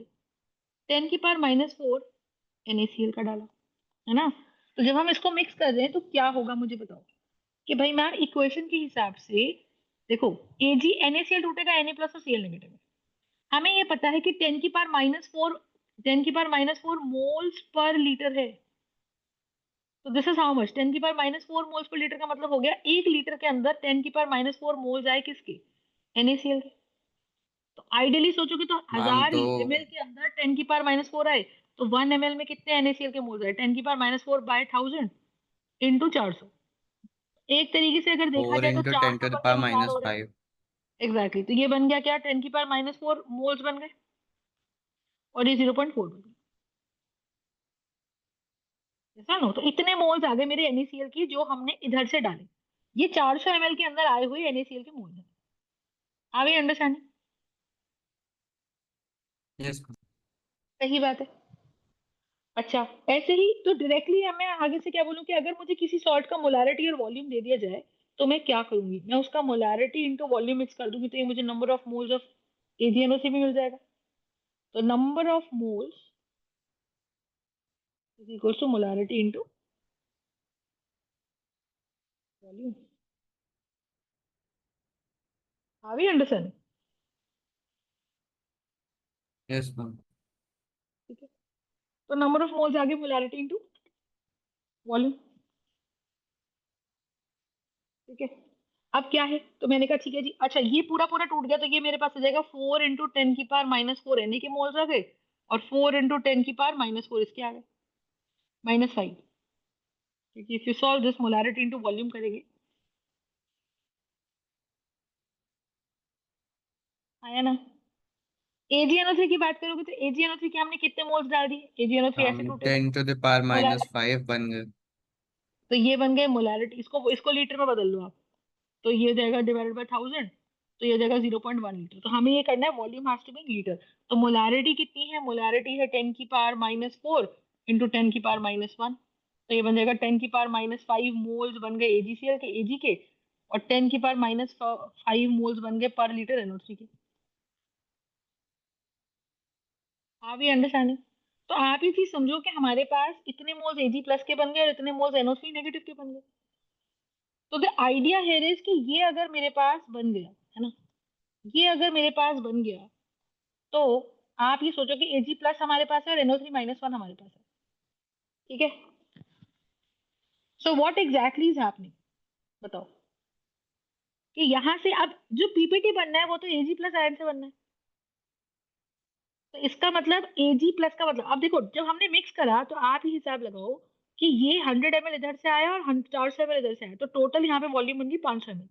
10⁻⁴ NaCl का डाला, है ना? तो जब हम इसको मिक्स कर रहे हैं तो क्या होगा मुझे बताओ? कि भाई मैम इक्वेशन के हिसाब से देखो, Ag NaCl टूटेगा Na प्लस और Cl नेगेटिव। हमें ये पता है कि 10⁻⁴ मोल्स पर लीटर है। तो this is how much, 10⁻⁴ moles per litre का मतलब हो गया 1 लीटर के अंदर 10⁻⁴ मोल्स आए किसके? NaCl के। तो आइडियली सोचोगे तो मैम 1000 तो ml के अंदर 10⁻⁴ आए, तो 1 ml में कितने NaCl के मोल्स आए? 10⁻⁴ बाय 1000 इंटू 400। एक तरीके से अगर देखा फोर जाए तो इंटू टेन 400 टू द बटे पावर 1000 माइनस हो रहे हैं। फाइव एग्जैक्टली, तो ये बन गया क्या? 10⁻⁴ मोल्स बन गए, और ये 0.4 बन गया। ऐसा ना, तो इतने मोल्स आ गए मेरे NaCl की जो हमने इधर से डाले। ये 400 ml के अंदर आए हुए NaCl के मोल्स हैं। Are we understanding? यस। सही बात है। अच्छा, ऐसे ही तो डायरेक्टली मैं आगे से क्या बोलूं कि अगर मुझे किसी सॉल्ट का मोलारिटी और वॉल्यूम दे दिया जाए, तो मैं क्या करूंगी? मैं उसका मोलारिटी इंटू वॉल्यूम मिक्स कर दूंगी, तो ये मुझे number of moles of AgNO से भी मिल जाएगा। तो number of moles is equal to molarity into volume. Are we understand? Yes ma'am. ठीक है, तो नंबर ऑफ मोल्स आगे मोलैरिटी इंटू वॉल्यूम। ठीक है, अब क्या है, तो मैंने कहा ठीक है जी, अच्छा ये पूरा पूरा टूट गया, तो ये मेरे पास आ जाएगा 4 × 10⁻⁴ यानी कि मोल्स आ गए, और 4 × 10⁻⁴ इसके आ गए -5, क्योंकि if you solve this molarity into volume करेंगे। आया ना? AgNO3 की बात करोगे तो AgNO3 के हमने कितने मोल्स डाल दिए, AgNO3 ऐसे हम टूटेगा 10⁻⁻5 मोलैरिटी, बन गए। तो ये बन गए मोलैरिटी, इसको इसको लीटर में बदल लो आप, तो ये हो जाएगा डिवाइडेड बाय 1000, तो ये हो जाएगा 0.1 लीटर। तो हमें ये करना है volume has to be litre. तो मोलैरिटी कितनी है, मोलैरिटी है 10⁻⁴ इंटू 10⁻⁻1, तो ये बन जाएगा 10⁻⁵ मोल्स बन गए AgCl के, Ag के, और 10⁻⁵ मोल्स बन गए पर लीटर NO3 के। आप ये अंडरस्टैंडिंग? तो आप ये चीज समझो कि हमारे पास इतने मोल्स Ag प्लस के बन गए और इतने मोल्स NO3 नेगेटिव के बन गए। तो द आइडिया हेयर इज कि ये अगर मेरे पास बन गया है ना, ये अगर मेरे पास बन गया, तो आप ये सोचो कि Ag प्लस हमारे पास है और NO3-1 हमारे पास है। ठीक है, so what exactly is happening, बताओ। कि यहाँ से अब जो पीपीटी बनना है वो तो Ag प्लस आयन से बनना है, तो इसका मतलब Ag प्लस का मतलब, अब देखो जब हमने मिक्स करा तो आप ही हिसाब लगाओ कि ये 100 ml इधर से आया और 400 ml इधर से आया, तो टोटल यहाँ पे वॉल्यूम बन गई 500 ml।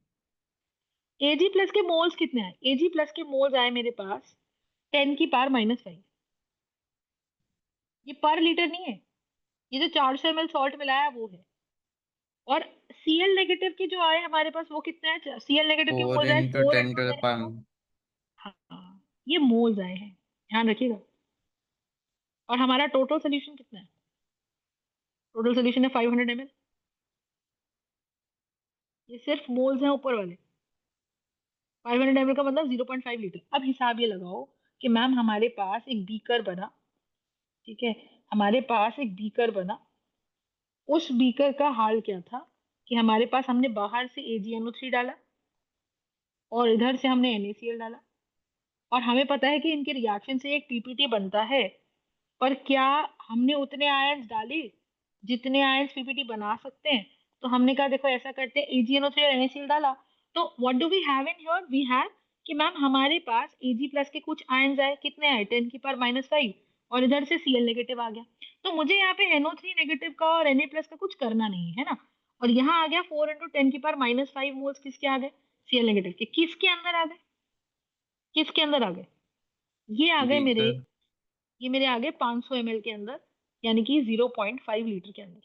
Ag प्लस के मोल्स कितने आए, Ag प्लस के मोल्स आए मेरे पास 10⁻⁻5। ये पर लीटर नहीं है, ये जो 400 ml सॉल्ट मिलाया वो है। और Cl नेगेटिव के जो आए हमारे पास वो कितने हैं, Cl नेगेटिव के फोर मोल्स आए into 4 ten into two the 10। Power हाँ, ये मोल्स आए हैं, ध्यान रखिएगा। और हमारा टोटल सोल्यूशन कितना है, टोटल सोल्यूशन है 500 ml। ये सिर्फ मोल्स हैं ऊपर वाले, 500 ml का मतलब 0.5 लीटर। अब हिसाब ये लगाओ कि मैम हमारे पास एक बीकर बना, ठीक है, हमारे पास एक बीकर बना, उस बीकर का हाल क्या था कि हमारे पास हमने बाहर से AgNO3 डाला और इधर से हमने NaCl डाला, और हमें पता है कि इनके रिएक्शन से एक पीपीटी बनता है, पर क्या हमने उतने आयंस डाले जितने आयंस पीपीटी बना सकते हैं? तो हमने कहा देखो ऐसा करते हैं, AgNO3 और NaCl डाला, तो what do we have in here, we have कि मैम हमारे पास Ag प्लस के कुछ आयंस आए, कितने आए, 10⁻⁻5, और इधर से Cl नेगेटिव आ गया। तो मुझे यहाँ पे NO3 नेगेटिव का और Na प्लस का कुछ करना नहीं है ना, और यहाँ आ गया 4 × 10⁻⁻5 मोल्स किसके आ गए, Cl नेगेटिव के। किसके अंदर आ गए, किसके अंदर आ गए, ये आ गए मेरे, बीकर। ये मेरे आगे 500 ml के अंदर, यानी कि 0.5 लीटर के अंदर।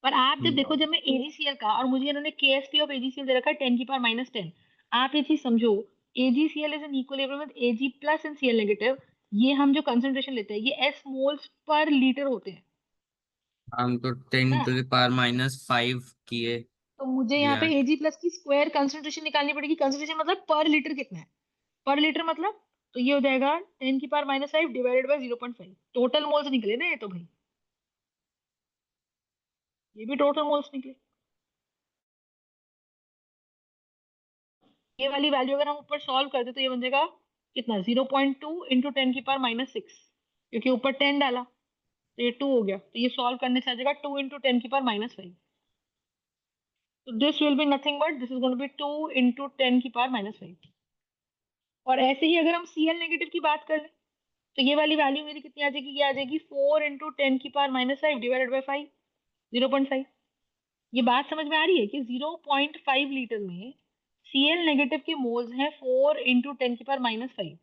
पर आप जब देखो, जब मैं AgCl का, और मुझे इन्होंने KSP ऑफ AgCl दे रखा है 10⁻⁻10, आप ये चीज समझो, AgCl is an equilibrium with Ag plus and Cl negative. ये हम जो कंसंट्रेशन लेते हैं ये S मोल्स पर लीटर होते हैं, हम तो है टेन ना? टू द पावर -5 किए तो मुझे यहाँ पे रिएक्ट। Ag प्लस की स्क्वायर कंसंट्रेशन निकालनी पड़ेगी। कंसंट्रेशन मतलब पर लीटर कितना है, पर लीटर मतलब, तो ये हो जाएगा 10⁻⁻5 डिवाइडेड बाय 0.5, टोटल मोल्स निकले ना ये तो भाई, ये भी टोटल मोल्स निकले। ये वाली वैल्यू अगर हम ऊपर सॉल्व करते तो ये बन जाएगा कितना, 0.2 × 10⁻⁶, क्योंकि ऊपर 10 डाला तो ये 2 हो गया, तो ये सॉल्व करने से आ जाएगा 2 × 10⁻⁵। तो this will be nothing but this is going to be 2 × 10⁻⁵। और ऐसे ही अगर हम Cl नेगेटिव की बात कर लें, तो ये वाली वैल्यू मेरी कितनी आ जाएगी, ये आ जाएगी 4 × 10⁻⁵ डिवाइडेड बाई 5, 0.5। ये बात समझ में आ रही है कि 0.5 लीटर में Cl नेगेटिव के मोल्स हैं 4 × 10⁻⁵।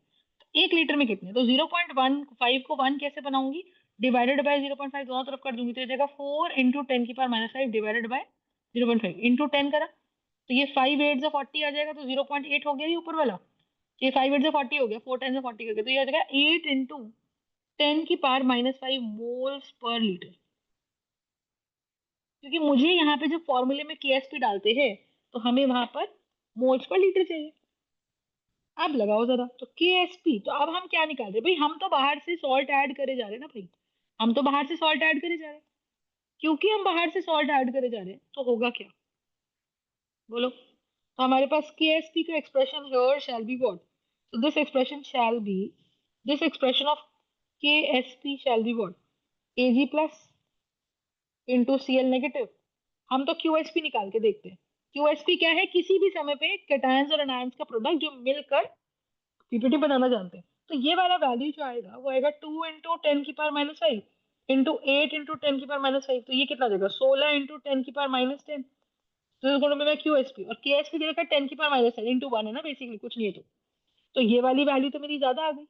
1 लीटर में कितने, तो 0.15 को 1 कैसे बनाऊंगी, डिवाइडेड बाय 0.5 दोनों तरफ कर दूंगी, तो ये जाएगा 4 × 10⁻⁵ डिवाइडेड बाय 0.5 इंटू 10 करा, तो ये 5 8 40 आ जाएगा, तो 0.8 हो गया ये ऊपर वाला, ये 5 8 40 हो गया, 4 10 40 हो गया, तो ये आ जाएगा 8 × 10⁻⁵ मोल्स पर लीटर। क्योंकि मुझे यहाँ पे जब फॉर्मूले में KSP डालते हैं तो हमें वहां पर मोल्स पर लीटर चाहिए। अब लगाओ जरा, तो KSP, तो अब हम क्या निकाल रहे हैं भाई, हम तो बाहर से सॉल्ट ऐड करे जा रहे हैं ना भाई, हम तो बाहर से सॉल्ट ऐड करे जा रहे हैं। क्योंकि हम बाहर से सॉल्ट ऐड करे जा रहे हैं तो होगा क्या, बोलो। तो हमारे पास KSP का expression here shall be what, so this expression shall be, this expression of KSP shall be what, Ag plus into Cl negative. हम तो QSP निकाल के देखते हैं। QSP क्या है, किसी भी समय पे कैटायंस और एनायंस का प्रोडक्ट जो मिलकर पीपीटी बनाना जानते हैं। तो ये वाला वैल्यू जो आएगा वो आएगा 2 × 10⁻⁵ इंटू 8 × 10⁻⁵। तो ये कितना देगा, 16 × 10⁻⁻10। तो इस गुण में मैं QSP और KSP दे रखा है 10⁻⁻10 इंटू 1 है ना, बेसिकली कुछ नहीं है। तो ये वाली वैल्यू तो मेरी ज्यादा आ गई,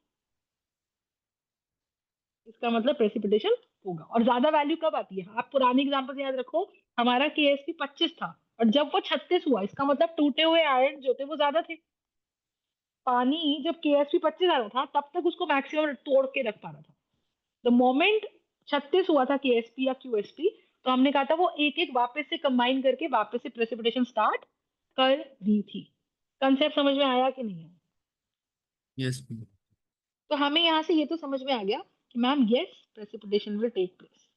इसका मतलब प्रेसिपिटेशन होगा। और ज्यादा वैल्यू कब आती है, आप पुरानी एग्जांपल याद रखो, हमारा KSP 25 था और जब वो 36 हुआ, इसका मतलब टूटे हुए आयन जो थे वो ज्यादा थे। पानी जब KSP 25 आ रहा था तब तक उसको मैक्सिमम तोड़ के रख पा रहा था। द मोमेंट 36 हुआ था KSP या QSP, तो हमने कहा था वो एक एक वापस से कंबाइन करके वापस से प्रेसिपिटेशन स्टार्ट कर दी थी। कंसेप्ट समझ में आया कि नहीं है? यस। तो हमें यहाँ से ये तो समझ में आ गया कि ma'am yes, precipitation will take place.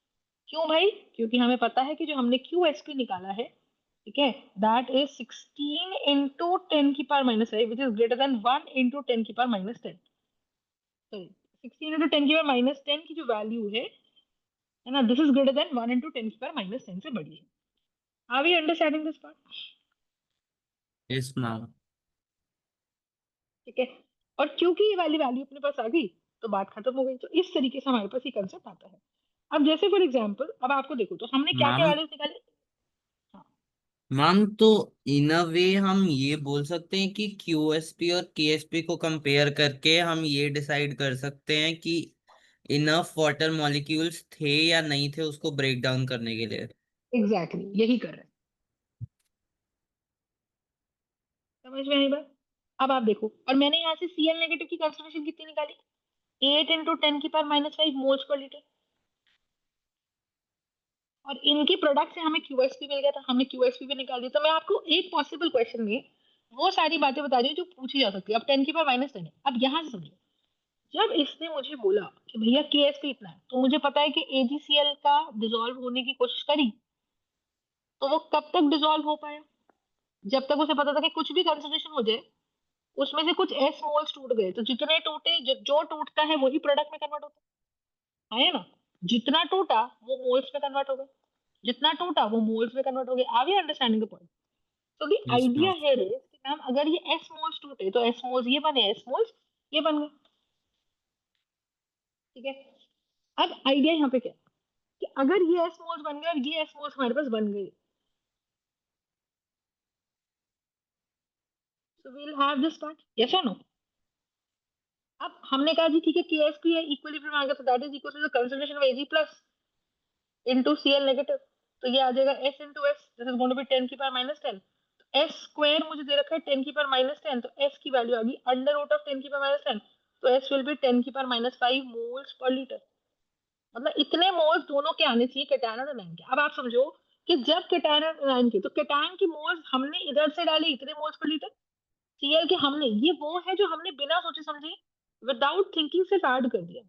क्यों भाई? क्योंकि हमें पता है कि जो हमने QSP निकाला है, ठीक है, that is 16 into 10⁻⁵ which is greater than 1 into 10⁻⁻10। Sorry, 16 into 10⁻⁻10 की जो वैल्यू है ना, this is greater than 1 into 10⁻⁻10 से बड़ी है। Are we understanding this part? Yes ma'am. ठीक है। और क्योंकि ये वाली वैल्यू अपने पास आ गई तो बात खत्म हो गई। तो इस तरीके से हमारे पास ये कंसेप्ट आता है। अब जैसे फॉर एग्जाम्पल, अब आपको देखो तो हमने क्या क्या मैम, वैल्यूज निकाली। हाँ, मैम तो इन अ वे हम ये बोल सकते हैं कि क्यूएसपी और केएसपी को कंपेयर करके हम ये डिसाइड कर सकते हैं कि इनफ वाटर मॉलिक्यूल्स थे या नहीं थे उसको ब्रेक डाउन करने के लिए। एग्जैक्टली यही कर रहे हैं। समझ में आई बात? अब आप देखो, और मैंने यहाँ से Cl नेगेटिव की कंसंट्रेशन कितनी निकाली, 8 इंटू 10⁻⁵ मोल्स पर लीटर। और इनके प्रोडक्ट से हमें QSP मिल गया था, हमने QSP भी निकाल दिया। तो मैं आपको एक पॉसिबल क्वेश्चन में वो सारी बातें बता रही हूँ जो पूछी जा सकती है। अब 10⁻⁻10 है। अब यहाँ से समझो, जब इसने मुझे बोला कि भैया KSP इतना है, तो मुझे पता है कि AgCl का डिसॉल्व होने की कोशिश करी, तो वो कब तक डिसॉल्व हो पाया, जब तक उसे पता था कि कुछ भी कंसंट्रेशन हो जाए उसमें से कुछ S मोल्स टूट गए। तो जितने टूटे, जो टूटता है वही प्रोडक्ट में कन्वर्ट होता है ना। जितना टूटा वो मोल्स में कन्वर्ट हो गया, जितना टूटा वो मोल्स में कन्वर्ट हो गया। Are we understanding the point? तो the yes idea ma'am. Here is कि मैम अगर ये S मोल्स टूटे तो S मोल्स ये बने, S मोल्स ये बन गए। ठीक है। अब आइडिया यहाँ पे क्या है कि अगर ये S मोल्स बन गए और ये S मोल्स हमारे पास बन गए, so we will have this part, yes और नो? अब हमने कहा जी ठीक है, KSP है, इक्विलिब्रियम आ गया, तो that is equal to the concentration of Ag plus into Cl negative. तो ये आ जाएगा S into S, this is going to be 10⁻⁻10। S square मुझे दे रखा है 10⁻⁻10, तो S की वैल्यू आ गई अंडर रूट ऑफ 10⁻⁻10। तो S will be 10⁻⁵ moles per litre. मतलब इतने मोल्स दोनों के आने चाहिए, कैटायन और एनायन के। अब आप समझो कि जब कैटायन और एनायन के, तो कैटायन की मोल्स हमने इधर से डाले इतने मोल्स पर लीटर, Cl के हमने, ये वो है जो हमने बिना सोचे समझे विदाउट थिंकिंग सिर्फ ऐड कर दिया,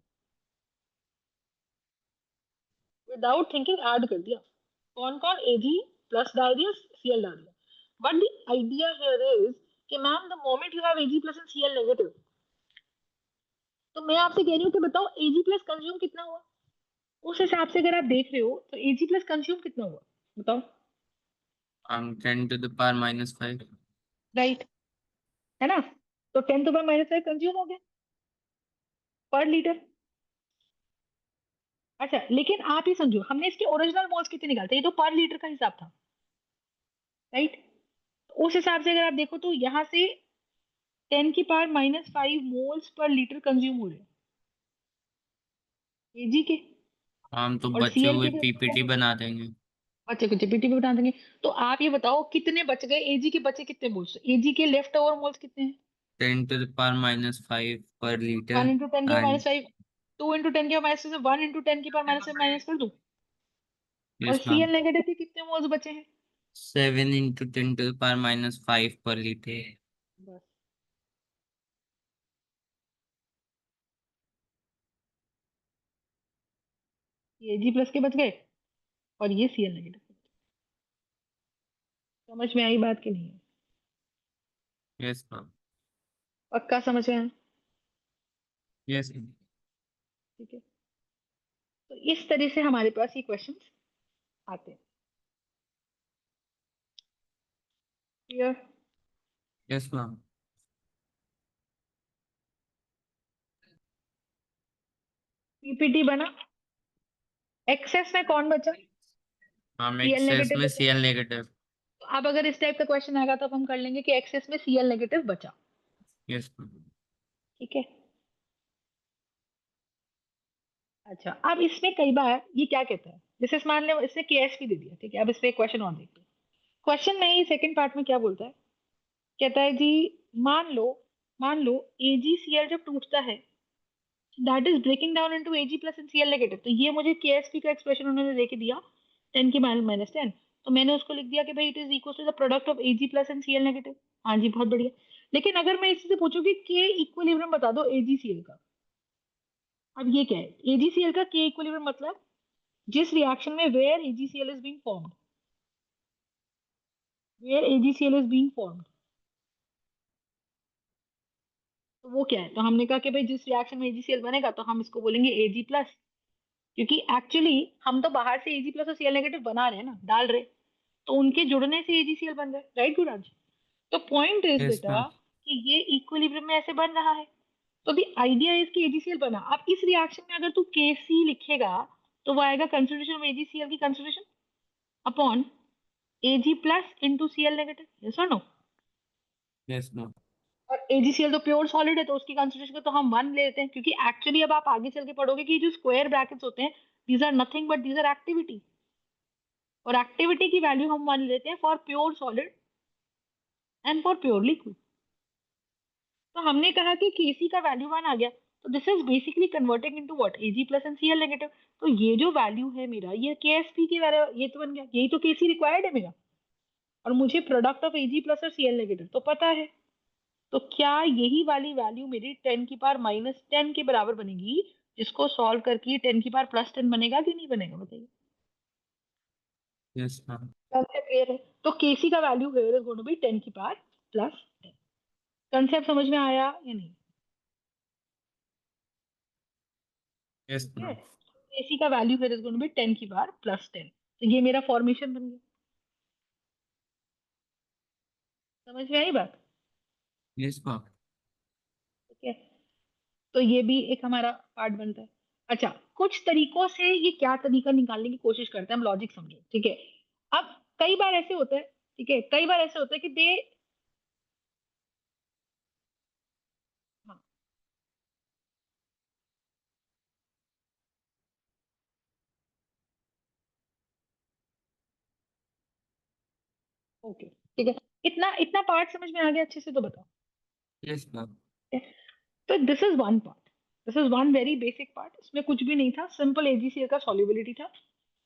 विदाउट थिंकिंग ऐड कर दिया। कौन कौन? Ag प्लस डाल दिया, Cl डाल दिया। But the idea here is कि ma'am the moment you have Ag plus and Cl negative, तो मैं आपसे कह रही हूँ कि बताओ Ag प्लस कंज्यूम कितना हुआ। उस हिसाब से अगर आप देख रहे हो तो Ag प्लस कंज्यूम कितना हुआ, बताओ। 10⁻⁵ राइट, है ना? तो 10⁻⁻5 कंज्यूम हो गया पर लीटर। अच्छा, लेकिन आप ये समझो हमने इसके ओरिजिनल मोल्स कितने निकालते, ये तो पर लीटर का हिसाब था, राइट? उस हिसाब से अगर आप देखो तो यहाँ से 10⁻⁻5 मोल्स पर लीटर कंज्यूम हो रहे हैं Ag के। हम तो और बचे Cl हुए के भी उतने पीपीटी होंगे। बना देंगे। अच्छा, कुछ जीपीटी भी बता देंगे। तो आप ये बताओ कितने बच गए Ag के, बचे कितने मोल्स, Ag के लेफ्ट ओवर मोल्स कितने हैं? 10⁻⁵ पर 1 लीटर। इंटू टेन की एंड माइनस 5, 2 इंटू 10 की माइनस 1 इंटू 10 की माइनस कर दूं। और यस मैम, Cl नेगेटिव के कितने मोल्स बचे हैं? 7 × 10⁻⁵ पर लीटर। बस, ये Ag प्लस के बच गए और ये Cl नेगेटिव। समझ में आई बात कि नहीं? Yes ma'am. पक्का समझ में आया? यस। ठीक है, तो इस तरह से हमारे पास ये क्वेश्चंस आते हैं। क्लियर? Yes ma'am. पीपीटी बना। एक्सेस में कौन बचा? मैम सीएल एक्सेस नेगेटिव में बचा। CL negative. तो अब अगर इस टाइप का क्वेश्चन आएगा तो अब हम कर लेंगे कि एक्सेस में सीएल नेगेटिव बचा। Yes ma'am. ठीक है। अच्छा, अब इसमें कई बार ये क्या कहता है, जैसे मान लो इसने केएसपी दे दिया, ठीक है, अब इस पे एक क्वेश्चन और देखते हैं। क्वेश्चन में ही सेकंड पार्ट में क्या बोलता है, कहता है जी, मान लो एजीसीएल जब टूटता है, that is breaking down into AG plus and CL negative. तो ये मुझे केएसपी का एक्सप्रेशन उन्होंने देके दिया 10 की माइनस 10, तो मैंने उसको लिख दिया कि भाई it is equal to the product of AG plus and CL negative. हाँ जी, बहुत बढ़िया। लेकिन अगर मैं इसी से पूछूं कि के इक्विलिब्रियम बता दो एजीसीएल का, अब ये क्या है एजीसीएल का के इक्विलिब्रियम? मतलब जिस रिएक्शन में where AGCL is being formed, where AGCL is being formed, तो वो क्या है? तो हमने कहा कि भाई जिस रिएक्शन में एजीसीएल बनेगा तो हम इसको बोलेंगे एजी प्लस, क्योंकि एक्चुअली हम तो बाहर से एजी प्लस और सीएल नेगेटिव बना रहे हैं ना, डाल रहे, तो उनके जुड़ने से एजीसीएल बन रहा है, राइट गुराज? तो पॉइंट इज यस बेटा मैम। कि ये इक्विलिब्रियम में ऐसे बन रहा है, तो द आइडिया इज कि एजीसीएल बना। अब इस रिएक्शन में अगर तू केसी लिखेगा तो वो आएगा कंसिडरेशन में एजीसीएल की consideration upon Ag plus into Cl negative, yes और नो? Yes ma'am. और एजीसीएल तो प्योर सॉलिड है, तो उसकी कंसिडरेशन को तो हम वन लेते हैं, क्योंकि एक्चुअली अब आप आगे चल के पढ़ोगे कि जो स्क्वायर ब्रैकेट्स होते हैं, these are nothing but these are activity, और एक्टिविटी की वैल्यू हम वन लेते हैं for pure solid and for pure liquid. तो हमने कहा कि केसी का वैल्यू वन आ गया, तो this is basically converting into what, AG plus and CL negative. तो ये जो वैल्यू है मेरा, ये केएसपी की वैल्यू, ये तो बन गया, यही तो केसी रिक्वायर्ड है मेरा, और मुझे प्रोडक्ट ऑफ एजी प्लस और सीएल नेगेटिव तो पता है। तो क्या यही वाली वैल्यू मेरी 10 की पावर माइनस 10 के बराबर बनेगी, जिसको सॉल्व करके 10 की पावर प्लस 10 बनेगा कि नहीं बनेगा, बताइए? Yes ma'am. कंसेप्ट क्लियर है? तो केसी का value here is going to be 10 की पावर प्लस 10। कंसेप्ट समझ में आया या नहीं? यस ठीक है, मैम। केसी का value here is going to be 10 की पावर प्लस 10, तो ये मेरा फॉर्मेशन बन गया। समझ में आई बात? Yes ma'am. ठीक है, तो ये भी एक हमारा पार्ट बनता है। अच्छा, कुछ तरीकों से ये क्या तरीका निकालने की कोशिश करते हैं, हम लॉजिक समझे, ठीक है? अब कई बार ऐसे होता है, ठीक है, कई बार ऐसे होता है कि दे, हाँ, ओके, ठीक है, इतना इतना पार्ट समझ में आ गया अच्छे से, तो बताओ। Yes ma'am. ठीक है? तो this is one part, this is one very basic part, इसमें कुछ भी नहीं था, सिंपल एजीसीएल का सॉल्युबिलिटी था,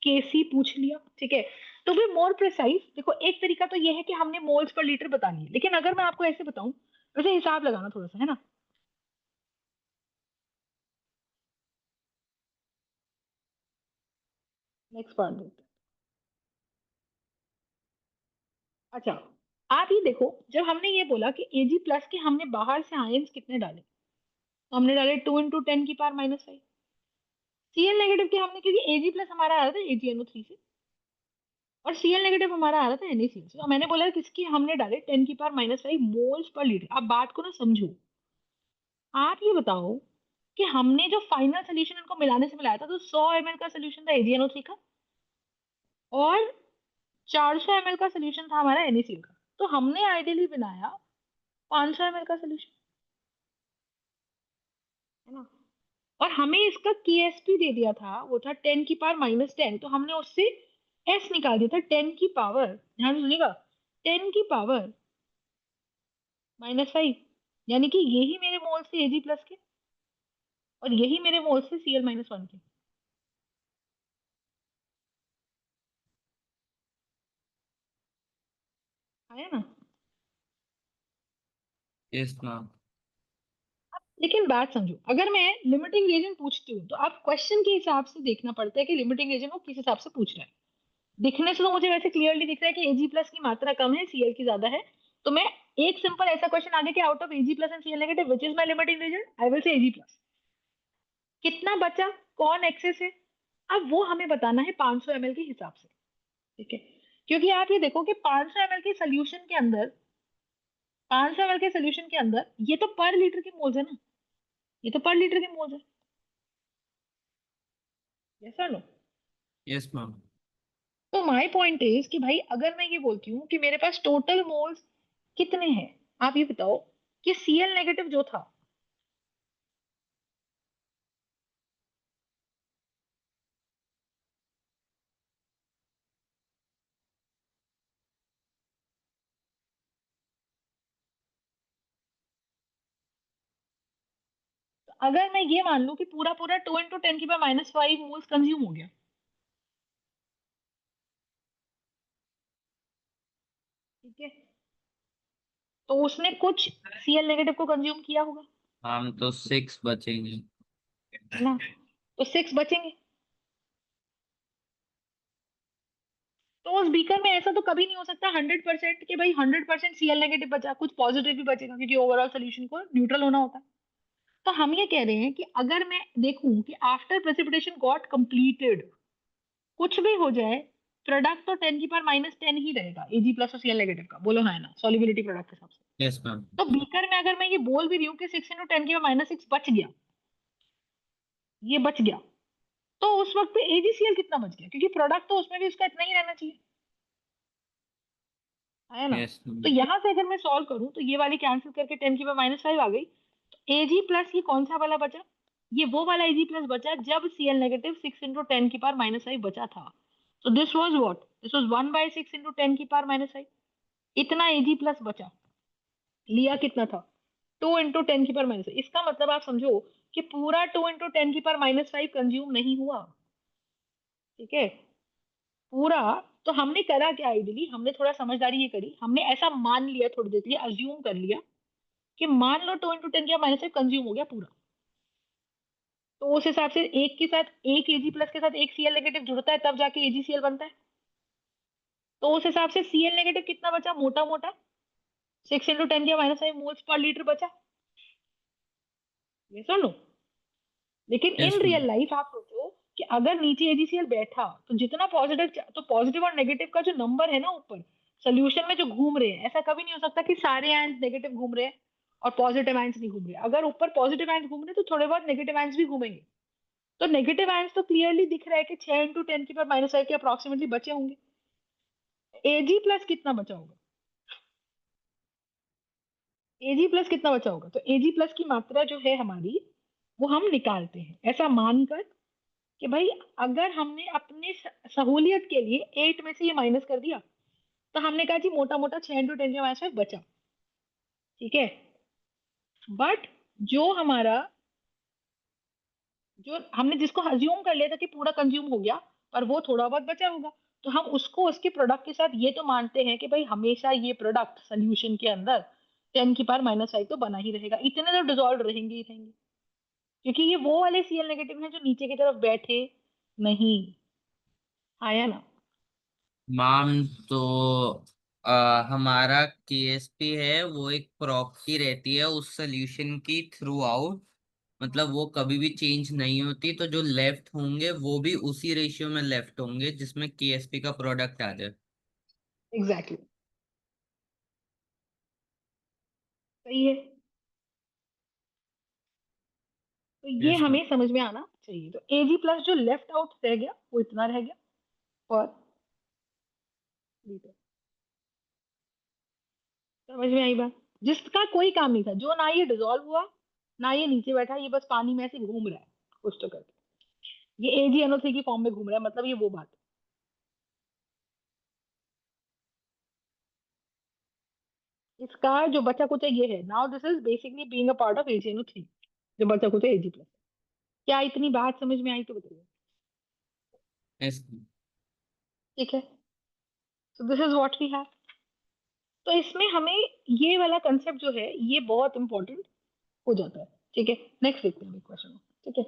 केसी पूछ लिया, ठीक है? तो भी मोर प्रिसाइज देखो, एक तरीका तो ये है कि हमने मोल्स पर लीटर बता लिए, लेकिन अगर मैं आपको ऐसे बताऊं, वैसे हिसाब लगाना थोड़ा सा, है ना? नेक्स्ट पार्ट देखते हैं। अच्छा, आप ये देखो, जब हमने ये बोला कि एजी प्लस के हमने बाहर से आयंस कितने डाले, तो हमने डाले 2 इंटू 10 की पावर माइनस 5। सीएल नेगेटिव के हमने, क्योंकि एजी प्लस हमारा आ रहा था एजीएनओ3 से, और सीएल नेगेटिव हमारा आ रहा था NaCl से, तो मैंने बोला किसकी हमने डाले 10 की power minus 5 moles per litre. अब बात को ना समझो, आप ये बताओ कि हमने जो फाइनल सोल्यूशन इनको मिलाने से मिलाया था, तो 100 ml का सोल्यूशन था एजीएनओ3 का, और 400 ml का सोल्यूशन था हमारा NaCl का, तो हमने आइडियली बनाया 500 ml का सोल्यूशन, है ना? और हमें इसका केएसपी दे दिया था, वो था 10 की पावर माइनस 10, तो हमने उससे एस निकाल दिया था 10 की पावर, ध्यान से सुनिएगा, 10 की पावर माइनस 5, यानी कि यही मेरे मोल्स थे एजी प्लस के, और यही मेरे मोल्स थे सीएल माइनस 1 के। आया ना? Yes ma'am. लेकिन बात समझो, अगर मैं लिमिटिंग रीजन पूछती हूँ, तो आप क्वेश्चन के हिसाब से देखना पड़ता है कि लिमिटिंग रीजन वो किस हिसाब से पूछ रहा है। दिखने से तो मुझे वैसे क्लियरली दिख रहा है कि एजी प्लस की मात्रा कम है, सीएल की ज्यादा है, तो मैं एक सिंपल ऐसा क्वेश्चन आगे कि out of Ag plus and Cl negative which is my limiting reason, I will say Ag plus. कितना बचा, कौन एक्सेस है, अब वो हमें बताना है 500 ml के हिसाब से, ठीक है। क्योंकि आप ये देखो कि 500 ml के सोल्यूशन के अंदर, 500 ml के सोल्यूशन के अंदर ये तो पर लीटर के मोल्स है ना, ये तो पर लीटर के मोल्स है, यस और नो। Yes ma'am. तो माय पॉइंट इज कि भाई अगर मैं ये बोलती हूँ कि मेरे पास टोटल मोल्स कितने हैं, आप ये बताओ कि Cl नेगेटिव जो था, तो अगर मैं ये मान लूं कि पूरा पूरा 2 × 10⁻⁵ मोल्स कंज्यूम हो गया, ठीक है, तो उसने कुछ Cl नेगेटिव को कंज्यूम किया होगा, मैम तो 6 बचेंगे। है ना, तो 6 बचेंगे। तो उस बीकर में ऐसा तो कभी नहीं हो सकता 100% कि भाई 100% Cl नेगेटिव बचा, कुछ पॉजिटिव भी बचेगा, क्योंकि ओवरऑल सोल्यूशन को न्यूट्रल होना होता है। तो हम ये कह रहे हैं कि अगर मैं देखूं कि आफ्टर प्रेसिपिटेशन गॉट कंप्लीटेड, कुछ भी हो जाए, प्रोडक्ट तो 10⁻⁻10 ही रहेगा Ag प्लस और Cl नेगेटिव का, बोलो है ना, सॉल्युबिलिटी प्रोडक्ट के हिसाब से। Yes ma'am. तो बीकर में अगर मैं ये बोल भी रही हूँ कि 6 × 10⁻⁶ बच गया, ये बच गया, तो उस वक्त पे AgCl कितना बच गया, क्योंकि प्रोडक्ट तो उसमें भी उसका इतना ही रहना चाहिए, है ना। यस तो मैम। यहां से अगर मैं सॉल्व करूं तो ये वाली कैंसिल करके 10⁻⁵ आ गई, तो Ag प्लस ये कौन सा वाला बचा, ये वो वाला Ag प्लस बचा जब Cl नेगेटिव 6 × 10⁻⁻ बचा था। तो this was what, this was 1/6 × 10⁻⁻। इतना Ag प्लस बचा, लिया कितना था, 2 × 10⁻⁻। इसका मतलब आप समझो कि पूरा 2 × 10⁻⁵ कंज्यूम नहीं हुआ, ठीक है, पूरा। तो हमने करा क्या, आइडियली हमने थोड़ा समझदारी ये करी, हमने ऐसा मान लिया, थोड़ी देर के लिए अज्यूम कर लिया कि मान लो 2 × 10⁻⁻ कंज्यूम हो गया पूरा। तो उस हिसाब से एक के साथ एक Ag प्लस के साथ एक Cl नेगेटिव जुड़ता है, तब जाके AgCl बनता है। तो उस हिसाब से Cl नेगेटिव कितना बचा, मोटा मोटा 6 × 10⁻⁵ मोल्स पर लीटर बचा, ये सुन लो। लेकिन yes in ma'am. Real life आप सोचो कि अगर नीचे AgCl बैठा, तो जितना पॉजिटिव, तो पॉजिटिव और नेगेटिव का जो नंबर है ना ऊपर सोल्यूशन में जो घूम रहे हैं, ऐसा कभी नहीं हो सकता कि सारे आयंस नेगेटिव घूम रहे हैं और पॉजिटिव आयंस नहीं घूम रहे। अगर ऊपर पॉजिटिव आयंस घूम रहे हैं तो थोड़े बहुत नेगेटिव आयंस भी घूमेंगे। तो नेगेटिव आयंस तो क्लियरली दिख रहा है कि 6 × 10⁻⁵ के अप्रोक्सीमेटली बचे होंगे। Ag प्लस कितना बचा होगा, Ag प्लस कितना बचा होगा, तो Ag प्लस की मात्रा जो है हमारी, वो हम निकालते हैं ऐसा मानकर कि भाई अगर हमने अपने सहूलियत के लिए 8 में से ये माइनस कर दिया, तो हमने कहा जी मोटा मोटा 6 × 10⁻⁵ बचा, ठीक है। बट जो हमारा, जो हमने जिसको अज्यूम कर लिया था कि पूरा कंज्यूम हो गया, पर वो थोड़ा बहुत बचा होगा, तो हम उसको उसके प्रोडक्ट के साथ ये तो मानते हैं कि भाई हमेशा ये प्रोडक्ट सोल्यूशन के अंदर 10⁻⁻5 तो बना ही रहेगा, इतने तो डिजोल्व रहेंगे ही रहेंगे, क्योंकि ये वो वाले Cl नेगेटिव हैं जो नीचे की तरफ बैठे नहीं, आया ना। मैम तो हमारा केएसपी है वो एक प्रॉपर्टी रहती है उस सोल्यूशन की थ्रू आउट, मतलब वो कभी भी चेंज नहीं होती, तो जो लेफ्ट होंगे वो भी उसी रेशियो में लेफ्ट होंगे जिसमें केएसपी का प्रोडक्ट आ जाए। Exactly exactly. सही है। तो ये यस मैम। हमें समझ में आना चाहिए। तो Ag प्लस जो लेफ्ट आउट रह गया वो इतना रह गया, और समझ में आई बात, जिसका कोई काम नहीं था, जो ना ये डिजोल्व हुआ ना ये नीचे बैठा, ये बस पानी में ऐसे घूम रहा है कुछ तो करके, ये AgNO3 की फॉर्म में घूम रहा है, मतलब ये वो बात है। इसका जो बचा कुचा ये है, now this is basically being a part of AgNO3, जो बचा कुचा Ag प्लस। क्या इतनी बात समझ में आई तो बताइए, यस। ठीक है। So this is what we have. तो इसमें हमें ये वाला कंसेप्ट जो है ये बहुत इंपॉर्टेंट हो जाता है, ठीक है। नेक्स्ट देखते हैं क्वेश्चन, ठीक है।